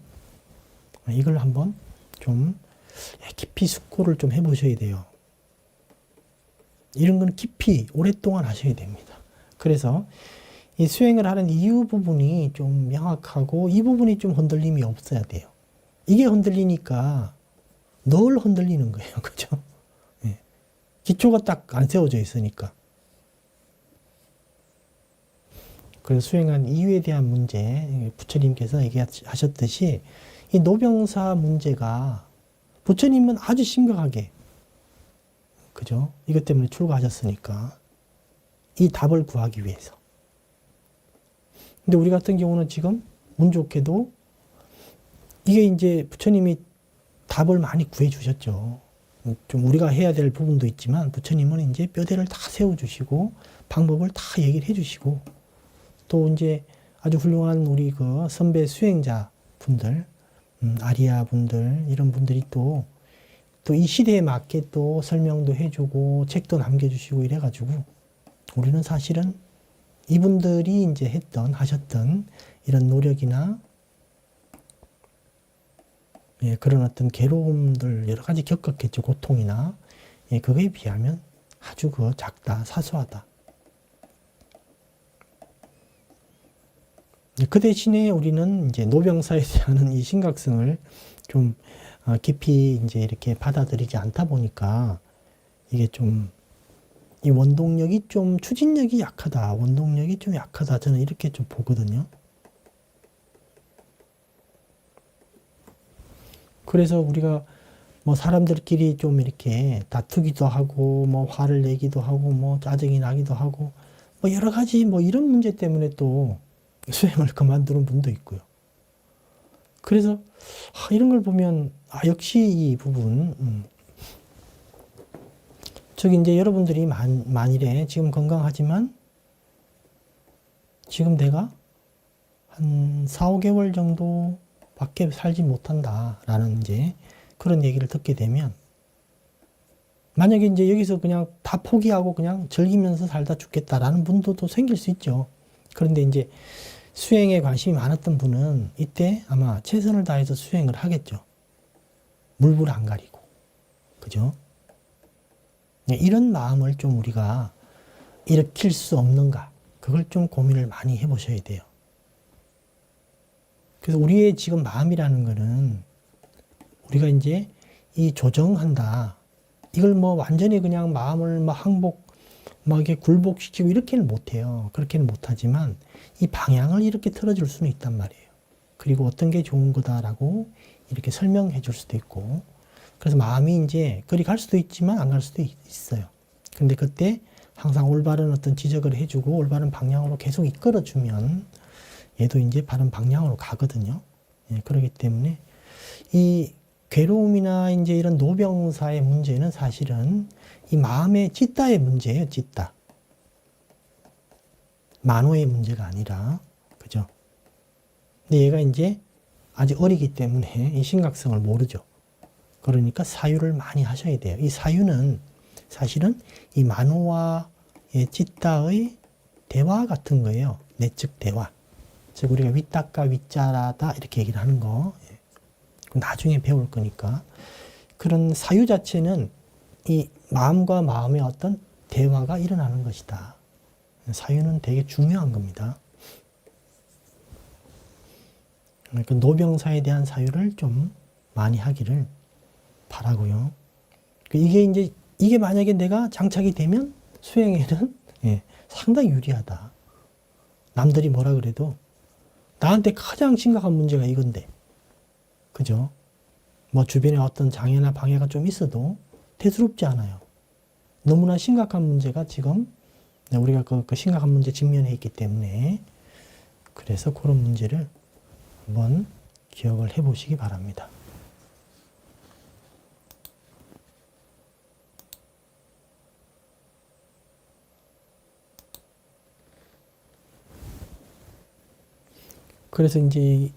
이걸 한번 좀 깊이 숙고를 좀 해보셔야 돼요. 이런 건 깊이 오랫동안 하셔야 됩니다. 그래서 이 수행을 하는 이유 부분이 좀 명확하고 이 부분이 좀 흔들림이 없어야 돼요. 이게 흔들리니까 늘 흔들리는 거예요. 그죠? 네. 기초가 딱 안 세워져 있으니까. 그래서 수행한 이유에 대한 문제, 부처님께서 얘기하셨듯이 이 노병사 문제가 부처님은 아주 심각하게, 그죠? 이것 때문에 출가하셨으니까 이 답을 구하기 위해서. 근데 우리 같은 경우는 지금 운 좋게도 이게 이제 부처님이 답을 많이 구해 주셨죠. 좀 우리가 해야 될 부분도 있지만 부처님은 이제 뼈대를 다 세워주시고 방법을 다 얘기를 해주시고, 또 이제 아주 훌륭한 우리 그 선배 수행자 분들, 아리아 분들, 이런 분들이 또 이 시대에 맞게 또 설명도 해주고 책도 남겨주시고 이래가지고 우리는 사실은 이분들이 이제 하셨던 이런 노력이나 그런 어떤 괴로움들 여러 가지 겪었겠죠. 고통이나. 그거에 비하면 아주 작다, 사소하다. 그 대신에 우리는 이제 노병사에 대한 이 심각성을 좀 깊이 이제 이렇게 받아들이지 않다 보니까 이게 좀 이 원동력이 좀 추진력이 약하다. 원동력이 좀 약하다. 저는 이렇게 좀 보거든요. 그래서 우리가 뭐 사람들끼리 좀 이렇게 다투기도 하고 뭐 화를 내기도 하고 뭐 짜증이 나기도 하고 뭐 여러 가지 뭐 이런 문제 때문에 또 수행을 그만두는 분도 있고요. 그래서 이런 걸 보면 역시 이 부분 저기 이제 여러분들이 만일에 지금 건강하지만 지금 내가 한 4, 5개월 정도 밖에 살지 못한다라는 이제 그런 얘기를 듣게 되면, 만약에 이제 여기서 그냥 다 포기하고 그냥 즐기면서 살다 죽겠다라는 분도 또 생길 수 있죠. 그런데 이제 수행에 관심이 많았던 분은 이때 아마 최선을 다해서 수행을 하겠죠. 물불 안 가리고. 그죠? 이런 마음을 좀 우리가 일으킬 수 없는가, 그걸 좀 고민을 많이 해보셔야 돼요. 그래서 우리의 지금 마음이라는 거는 우리가 이제 이 조정한다. 이걸 뭐 완전히 그냥 마음을 막 이렇게 굴복시키고 이렇게는 못해요. 그렇게는 못하지만 이 방향을 이렇게 틀어줄 수는 있단 말이에요. 그리고 어떤 게 좋은 거다라고 이렇게 설명해 줄 수도 있고, 그래서 마음이 이제 그리 갈 수도 있지만 안 갈 수도 있어요. 근데 그때 항상 올바른 어떤 지적을 해주고 올바른 방향으로 계속 이끌어주면 얘도 이제 바른 방향으로 가거든요. 그렇기 때문에 이 괴로움이나 이제 이런 노병사의 문제는 사실은 이 마음의 찌따의 문제예요, 찌따. 만호의 문제가 아니라, 그죠? 근데 얘가 이제 아직 어리기 때문에 이 심각성을 모르죠. 그러니까 사유를 많이 하셔야 돼요. 이 사유는 사실은 이 만호와 찢다의 대화 같은 거예요. 내적 대화. 즉 우리가 윗닦아 윗자라다 이렇게 얘기를 하는 거. 나중에 배울 거니까. 그런 사유 자체는 이 마음과 마음의 어떤 대화가 일어나는 것이다. 사유는 되게 중요한 겁니다. 그러니까 노병사에 대한 사유를 좀 많이 하기를 바라고요. 이게 만약에 내가 장착이 되면 수행에는 상당히 유리하다. 남들이 뭐라 그래도 나한테 가장 심각한 문제가 이건데, 그죠? 뭐 주변에 어떤 장애나 방해가 좀 있어도 대수롭지 않아요. 너무나 심각한 문제가 지금 우리가 그 심각한 문제 직면해 있기 때문에, 그래서 그런 문제를 한번 기억을 해 보시기 바랍니다. 그래서 이제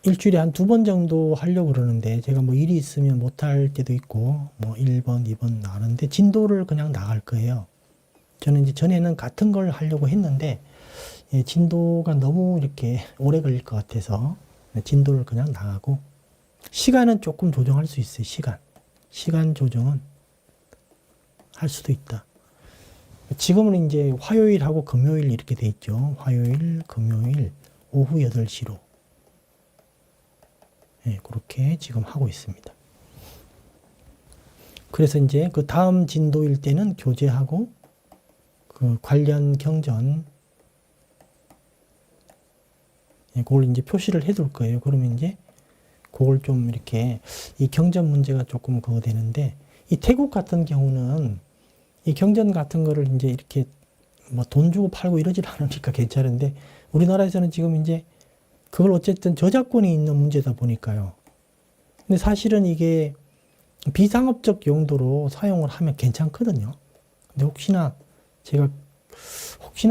일주일에 한 2번 정도 하려고 그러는데, 제가 뭐 일이 있으면 못할 때도 있고, 뭐 1번, 2번 나가는데, 진도를 그냥 나갈 거예요. 저는 이제 전에는 같은 걸 하려고 했는데, 진도가 너무 이렇게 오래 걸릴 것 같아서, 진도를 그냥 나가고, 시간은 조금 조정할 수 있어요, 시간 조정은 할 수도 있다. 지금은 이제 화요일하고 금요일 이렇게 돼 있죠. 화요일, 금요일, 오후 8시로. 그렇게 지금 하고 있습니다. 그래서 이제 그 다음 진도일 때는 교재하고 그 관련 경전, 그걸 이제 표시를 해둘 거예요. 그러면 이제 그걸 좀 이렇게, 이 경전 문제가 조금 그거 되는데, 이 태국 같은 경우는 이 경전 같은 거를 이제 이렇게 뭐 돈 주고 팔고 이러질 않으니까 괜찮은데, 우리나라에서는 지금 이제 그걸 어쨌든 저작권이 있는 문제다 보니까요. 근데 사실은 이게 비상업적 용도로 사용을 하면 괜찮거든요. 근데 혹시나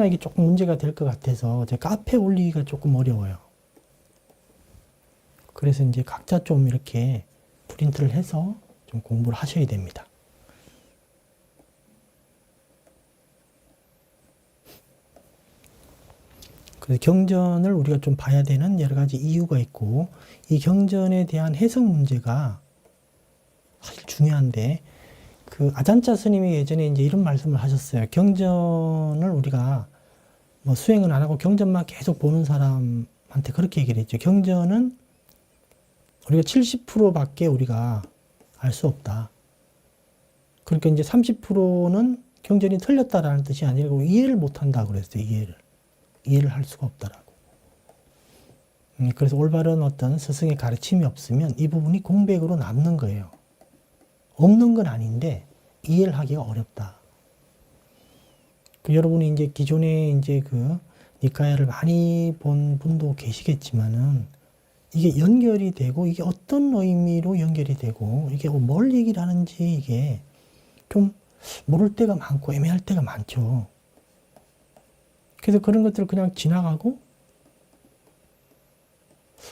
이게 조금 문제가 될 것 같아서 제 카페에 올리기가 조금 어려워요. 그래서 이제 각자 좀 이렇게 프린트를 해서 좀 공부를 하셔야 됩니다. 그래서 경전을 우리가 좀 봐야 되는 여러 가지 이유가 있고, 이 경전에 대한 해석 문제가 사실 중요한데, 그 아잔짜 스님이 예전에 이제 이런 말씀을 하셨어요. 경전을 우리가 뭐 수행은 안 하고 경전만 계속 보는 사람한테 그렇게 얘기를 했죠. 경전은 우리가 70%밖에 우리가 알 수 없다. 그러니까 이제 30%는 경전이 틀렸다라는 뜻이 아니고 이해를 못 한다 그랬어요. 이해를 할 수가 없다라고. 그래서 올바른 어떤 스승의 가르침이 없으면 이 부분이 공백으로 남는 거예요. 없는 건 아닌데 이해를 하기가 어렵다. 여러분이 이제 기존에 이제 그 니카야를 많이 본 분도 계시겠지만은, 이게 연결이 되고, 이게 어떤 의미로 연결이 되고, 이게 뭘 얘기를 하는지 이게 좀 모를 때가 많고 애매할 때가 많죠. 그래서 그런 것들을 그냥 지나가고,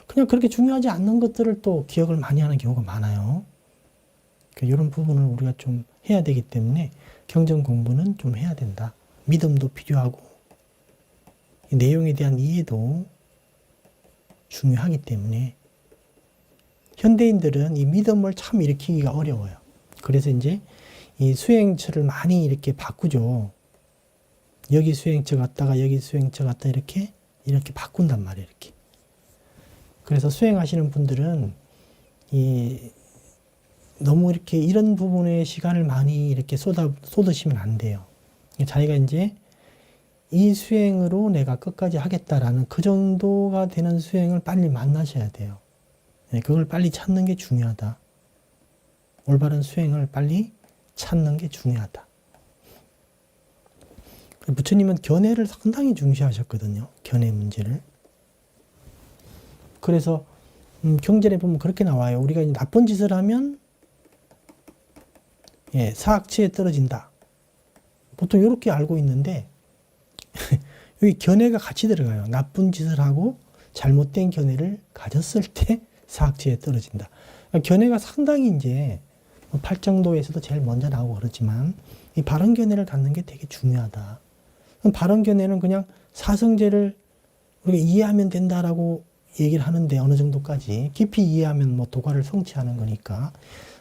그냥 그렇게 중요하지 않는 것들을 또 기억을 많이 하는 경우가 많아요. 이런 부분을 우리가 좀 해야 되기 때문에 경전 공부는 좀 해야 된다. 믿음도 필요하고, 이 내용에 대한 이해도 중요하기 때문에 현대인들은 이 믿음을 참 일으키기가 어려워요. 그래서 이제 이 수행처를 많이 이렇게 바꾸죠. 여기 수행처 갔다가 여기 수행처 갔다 이렇게 바꾼단 말이에요. 이렇게. 그래서 수행하시는 분들은 너무 이렇게 이런 부분에 시간을 많이 이렇게 쏟으시면 안 돼요. 자기가 이제 이 수행으로 내가 끝까지 하겠다라는 그 정도가 되는 수행을 빨리 만나셔야 돼요. 그걸 빨리 찾는 게 중요하다. 올바른 수행을 빨리 찾는 게 중요하다. 부처님은 견해를 상당히 중시하셨거든요. 견해 문제를. 그래서 경전에 보면 그렇게 나와요. 우리가 이제 나쁜 짓을 하면 사악취에 떨어진다. 보통 이렇게 알고 있는데 여기 견해가 같이 들어가요. 나쁜 짓을 하고 잘못된 견해를 가졌을 때 사악취에 떨어진다. 그러니까 견해가 상당히 이제 팔정도에서도 제일 먼저 나오고 그러지만 이 발언견해를 갖는 게 되게 중요하다. 발언견해는 그냥 사성제를 우리가 이해하면 된다라고 얘기를 하는데 어느 정도까지 깊이 이해하면 뭐 도과를 성취하는 거니까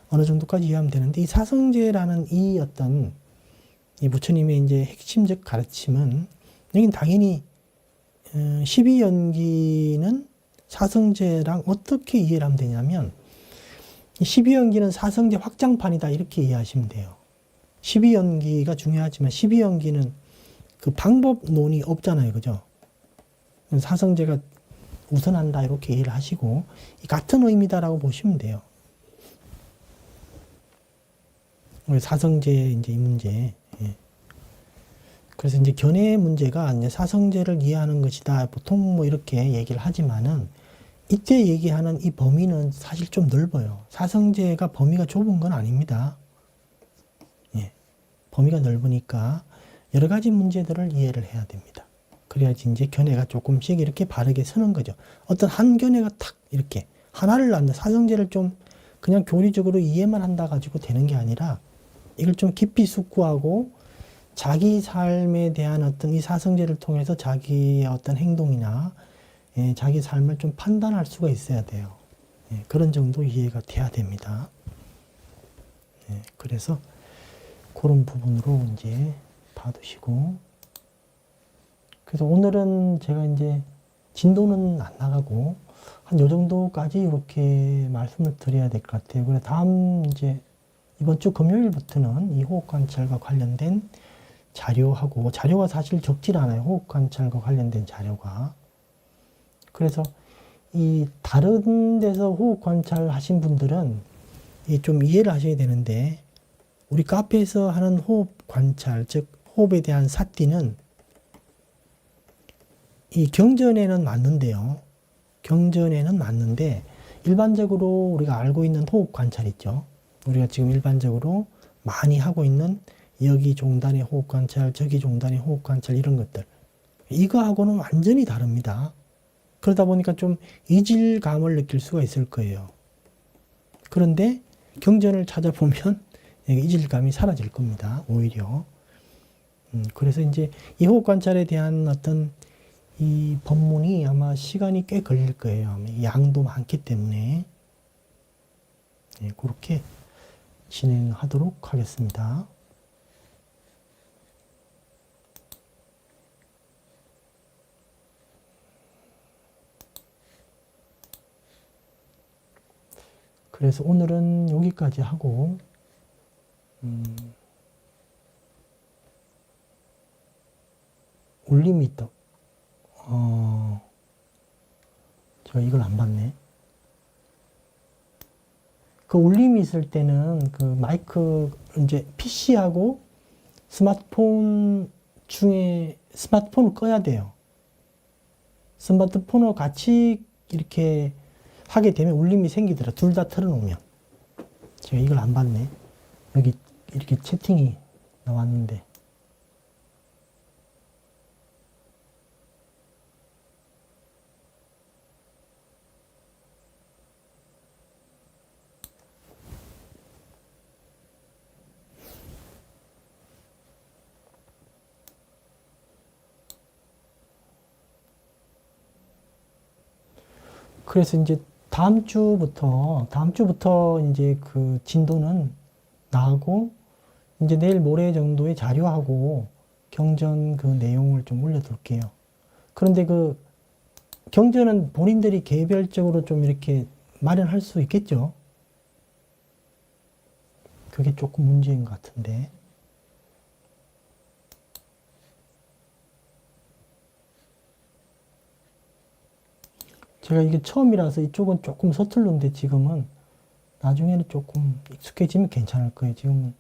어느 정도까지 이해하면 되는데 이 사성제라는 이 어떤 이 부처님의 이제 핵심적 가르침은 여긴 당연히 12연기는 사성제랑 어떻게 이해를 하면 되냐면 12연기는 사성제 확장판이다 이렇게 이해하시면 돼요. 12연기가 중요하지만 12연기는 그 방법론이 없잖아요. 그죠? 사성제가 우선한다 이렇게 이해를 하시고 같은 의미다라고 보시면 돼요. 사성제 이제 이 문제. 예. 그래서 이제 견해의 문제가 이제 사성제를 이해하는 것이다. 보통 뭐 이렇게 얘기를 하지만은 이때 얘기하는 이 범위는 사실 좀 넓어요. 사성제가 범위가 좁은 건 아닙니다. 예. 범위가 넓으니까 여러 가지 문제들을 이해를 해야 됩니다. 그래야지 이제 견해가 조금씩 이렇게 바르게 서는 거죠. 어떤 한 견해가 탁 이렇게 하나를 낳는다. 사성제를 좀 그냥 교리적으로 이해만 한다 가지고 되는 게 아니라 이걸 좀 깊이 숙고하고 자기 삶에 대한 어떤 이 사성제를 통해서 자기의 어떤 행동이나 자기 삶을 좀 판단할 수가 있어야 돼요. 그런 정도 이해가 돼야 됩니다. 그래서 그런 부분으로 이제 받으시고, 그래서 오늘은 제가 이제 진도는 안 나가고 한 요 정도까지 이렇게 말씀을 드려야 될 것 같아요. 그래서 다음 이제 이번 주 금요일부터는 이 호흡 관찰과 관련된 자료하고, 자료가 사실 적질 않아요. 호흡 관찰과 관련된 자료가. 그래서 이 다른 데서 호흡 관찰 하신 분들은 좀 이해를 하셔야 되는데, 우리 카페에서 하는 호흡 관찰, 즉 호흡에 대한 사띠는 이 경전에는 맞는데요. 경전에는 맞는데 일반적으로 우리가 알고 있는 호흡 관찰 있죠. 우리가 지금 일반적으로 많이 하고 있는 여기 종단의 호흡 관찰, 저기 종단의 호흡 관찰 이런 것들, 이거하고는 완전히 다릅니다. 그러다 보니까 좀 이질감을 느낄 수가 있을 거예요. 그런데 경전을 찾아보면 이질감이 사라질 겁니다. 오히려. 그래서 이제 이 호흡 관찰에 대한 어떤 이 법문이 아마 시간이 꽤 걸릴 거예요. 양도 많기 때문에. 그렇게 진행하도록 하겠습니다. 그래서 오늘은 여기까지 하고, 울림이 있다. 제가 이걸 안 봤네. 그 울림이 있을 때는 그 마이크, 이제 PC하고 스마트폰 중에 스마트폰을 꺼야 돼요. 스마트폰을 같이 이렇게 하게 되면 울림이 생기더라. 둘 다 틀어놓으면. 제가 이걸 안 봤네. 여기 이렇게 채팅이 나왔는데. 그래서 이제 다음 주부터 이제 그 진도는 나가고, 이제 내일 모레 정도의 자료하고 경전 그 내용을 좀 올려둘게요. 그런데 그 경전은 본인들이 개별적으로 좀 이렇게 마련할 수 있겠죠? 그게 조금 문제인 것 같은데. 제가 이게 처음이라서 이쪽은 조금 서툴른데 지금은 나중에는 조금 익숙해지면 괜찮을 거예요. 지금은.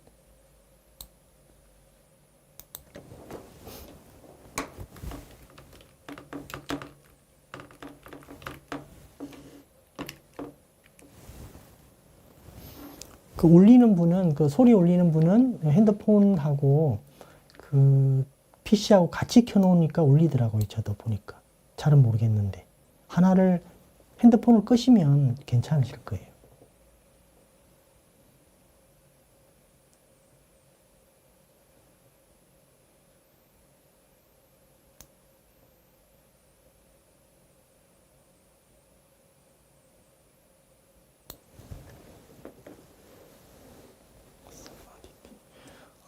그 울리는 분은, 그 소리 울리는 분은 핸드폰하고 그 PC하고 같이 켜놓으니까 울리더라고요. 저도 보니까. 잘은 모르겠는데. 하나를, 핸드폰을 끄시면 괜찮으실 거예요.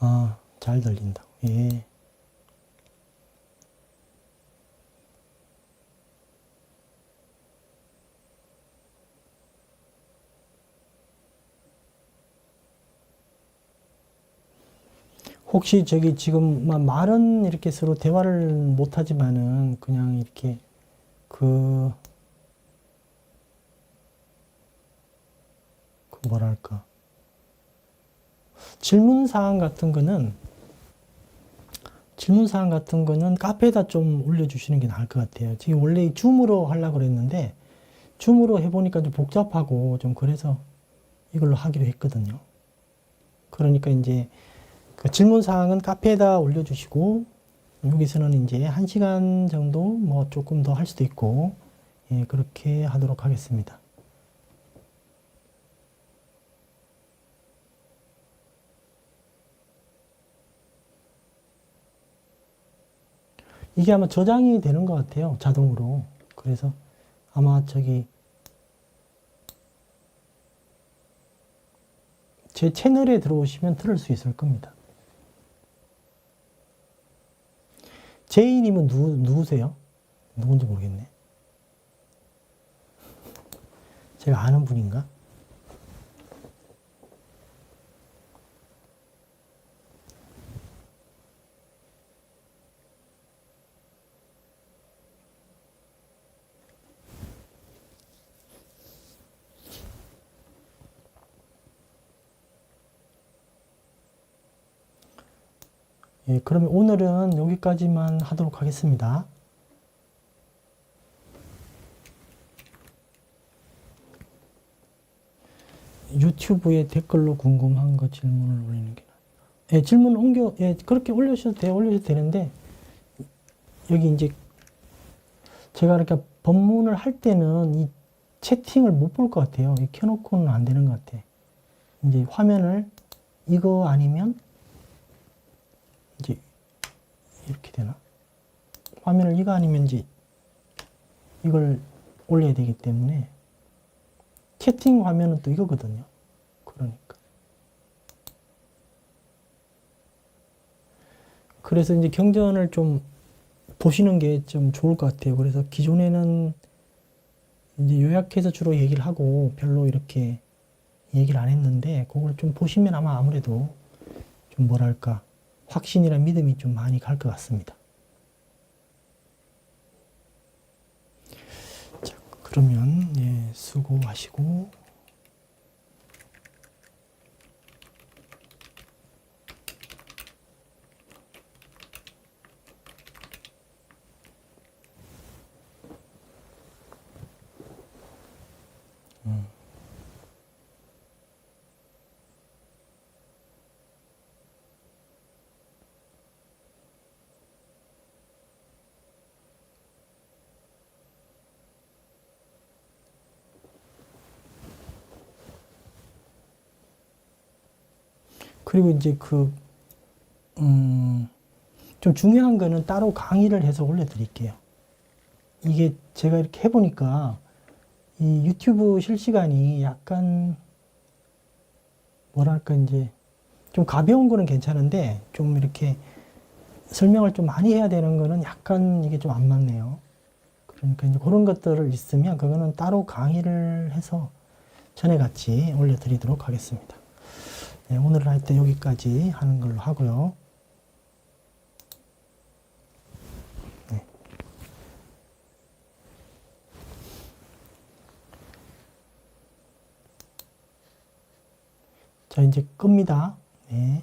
아, 잘 들린다. 예. 혹시 저기 지금 말은 이렇게 서로 대화를 못 하지만은 그냥 이렇게 뭐랄까. 질문사항 같은 거는 카페에다 좀 올려주시는 게 나을 것 같아요. 지금 원래 줌으로 하려고 그랬는데, 줌으로 해보니까 좀 복잡하고 좀 그래서 이걸로 하기로 했거든요. 그러니까 이제 그 질문사항은 카페에다 올려주시고, 여기서는 이제 1시간 정도 뭐 조금 더 할 수도 있고, 예, 그렇게 하도록 하겠습니다. 이게 아마 저장이 되는 것 같아요. 자동으로. 그래서 아마 저기 제 채널에 들어오시면 들을 수 있을 겁니다. 제이님은 누구세요? 누군지 모르겠네. 제가 아는 분인가? 예, 그러면 오늘은 여기까지만 하도록 하겠습니다. 유튜브에 댓글로 궁금한 거 질문을 올리는 게. 예, 질문 예, 그렇게 올려주셔도 되는데, 여기 이제 제가 이렇게 법문을 할 때는 이 채팅을 못 볼 것 같아요. 켜놓고는 안 되는 것 같아. 이제 화면을 이거 아니면 이제 이렇게 되나? 화면을 이거 아니면 이제 이걸 올려야 되기 때문에 채팅 화면은 또 이거거든요. 그러니까. 그래서 이제 경전을 좀 보시는 게 좀 좋을 것 같아요. 그래서 기존에는 이제 요약해서 주로 얘기를 하고 별로 이렇게 얘기를 안 했는데 그걸 좀 보시면 아마 아무래도 좀 뭐랄까 확신이란 믿음이 좀 많이 갈 것 같습니다. 자, 그러면 예, 수고하시고 그리고 이제 좀 중요한 거는 따로 강의를 해서 올려드릴게요. 이게 제가 이렇게 해보니까 이 유튜브 실시간이 약간 뭐랄까 이제 좀 가벼운 거는 괜찮은데 좀 이렇게 설명을 좀 많이 해야 되는 거는 약간 이게 좀 안 맞네요. 그러니까 이제 그런 것들을 있으면 그거는 따로 강의를 해서 전에 같이 올려드리도록 하겠습니다. 네, 오늘 할 때 여기까지 하는 걸로 하고요. 네. 자, 이제 끕니다. 네.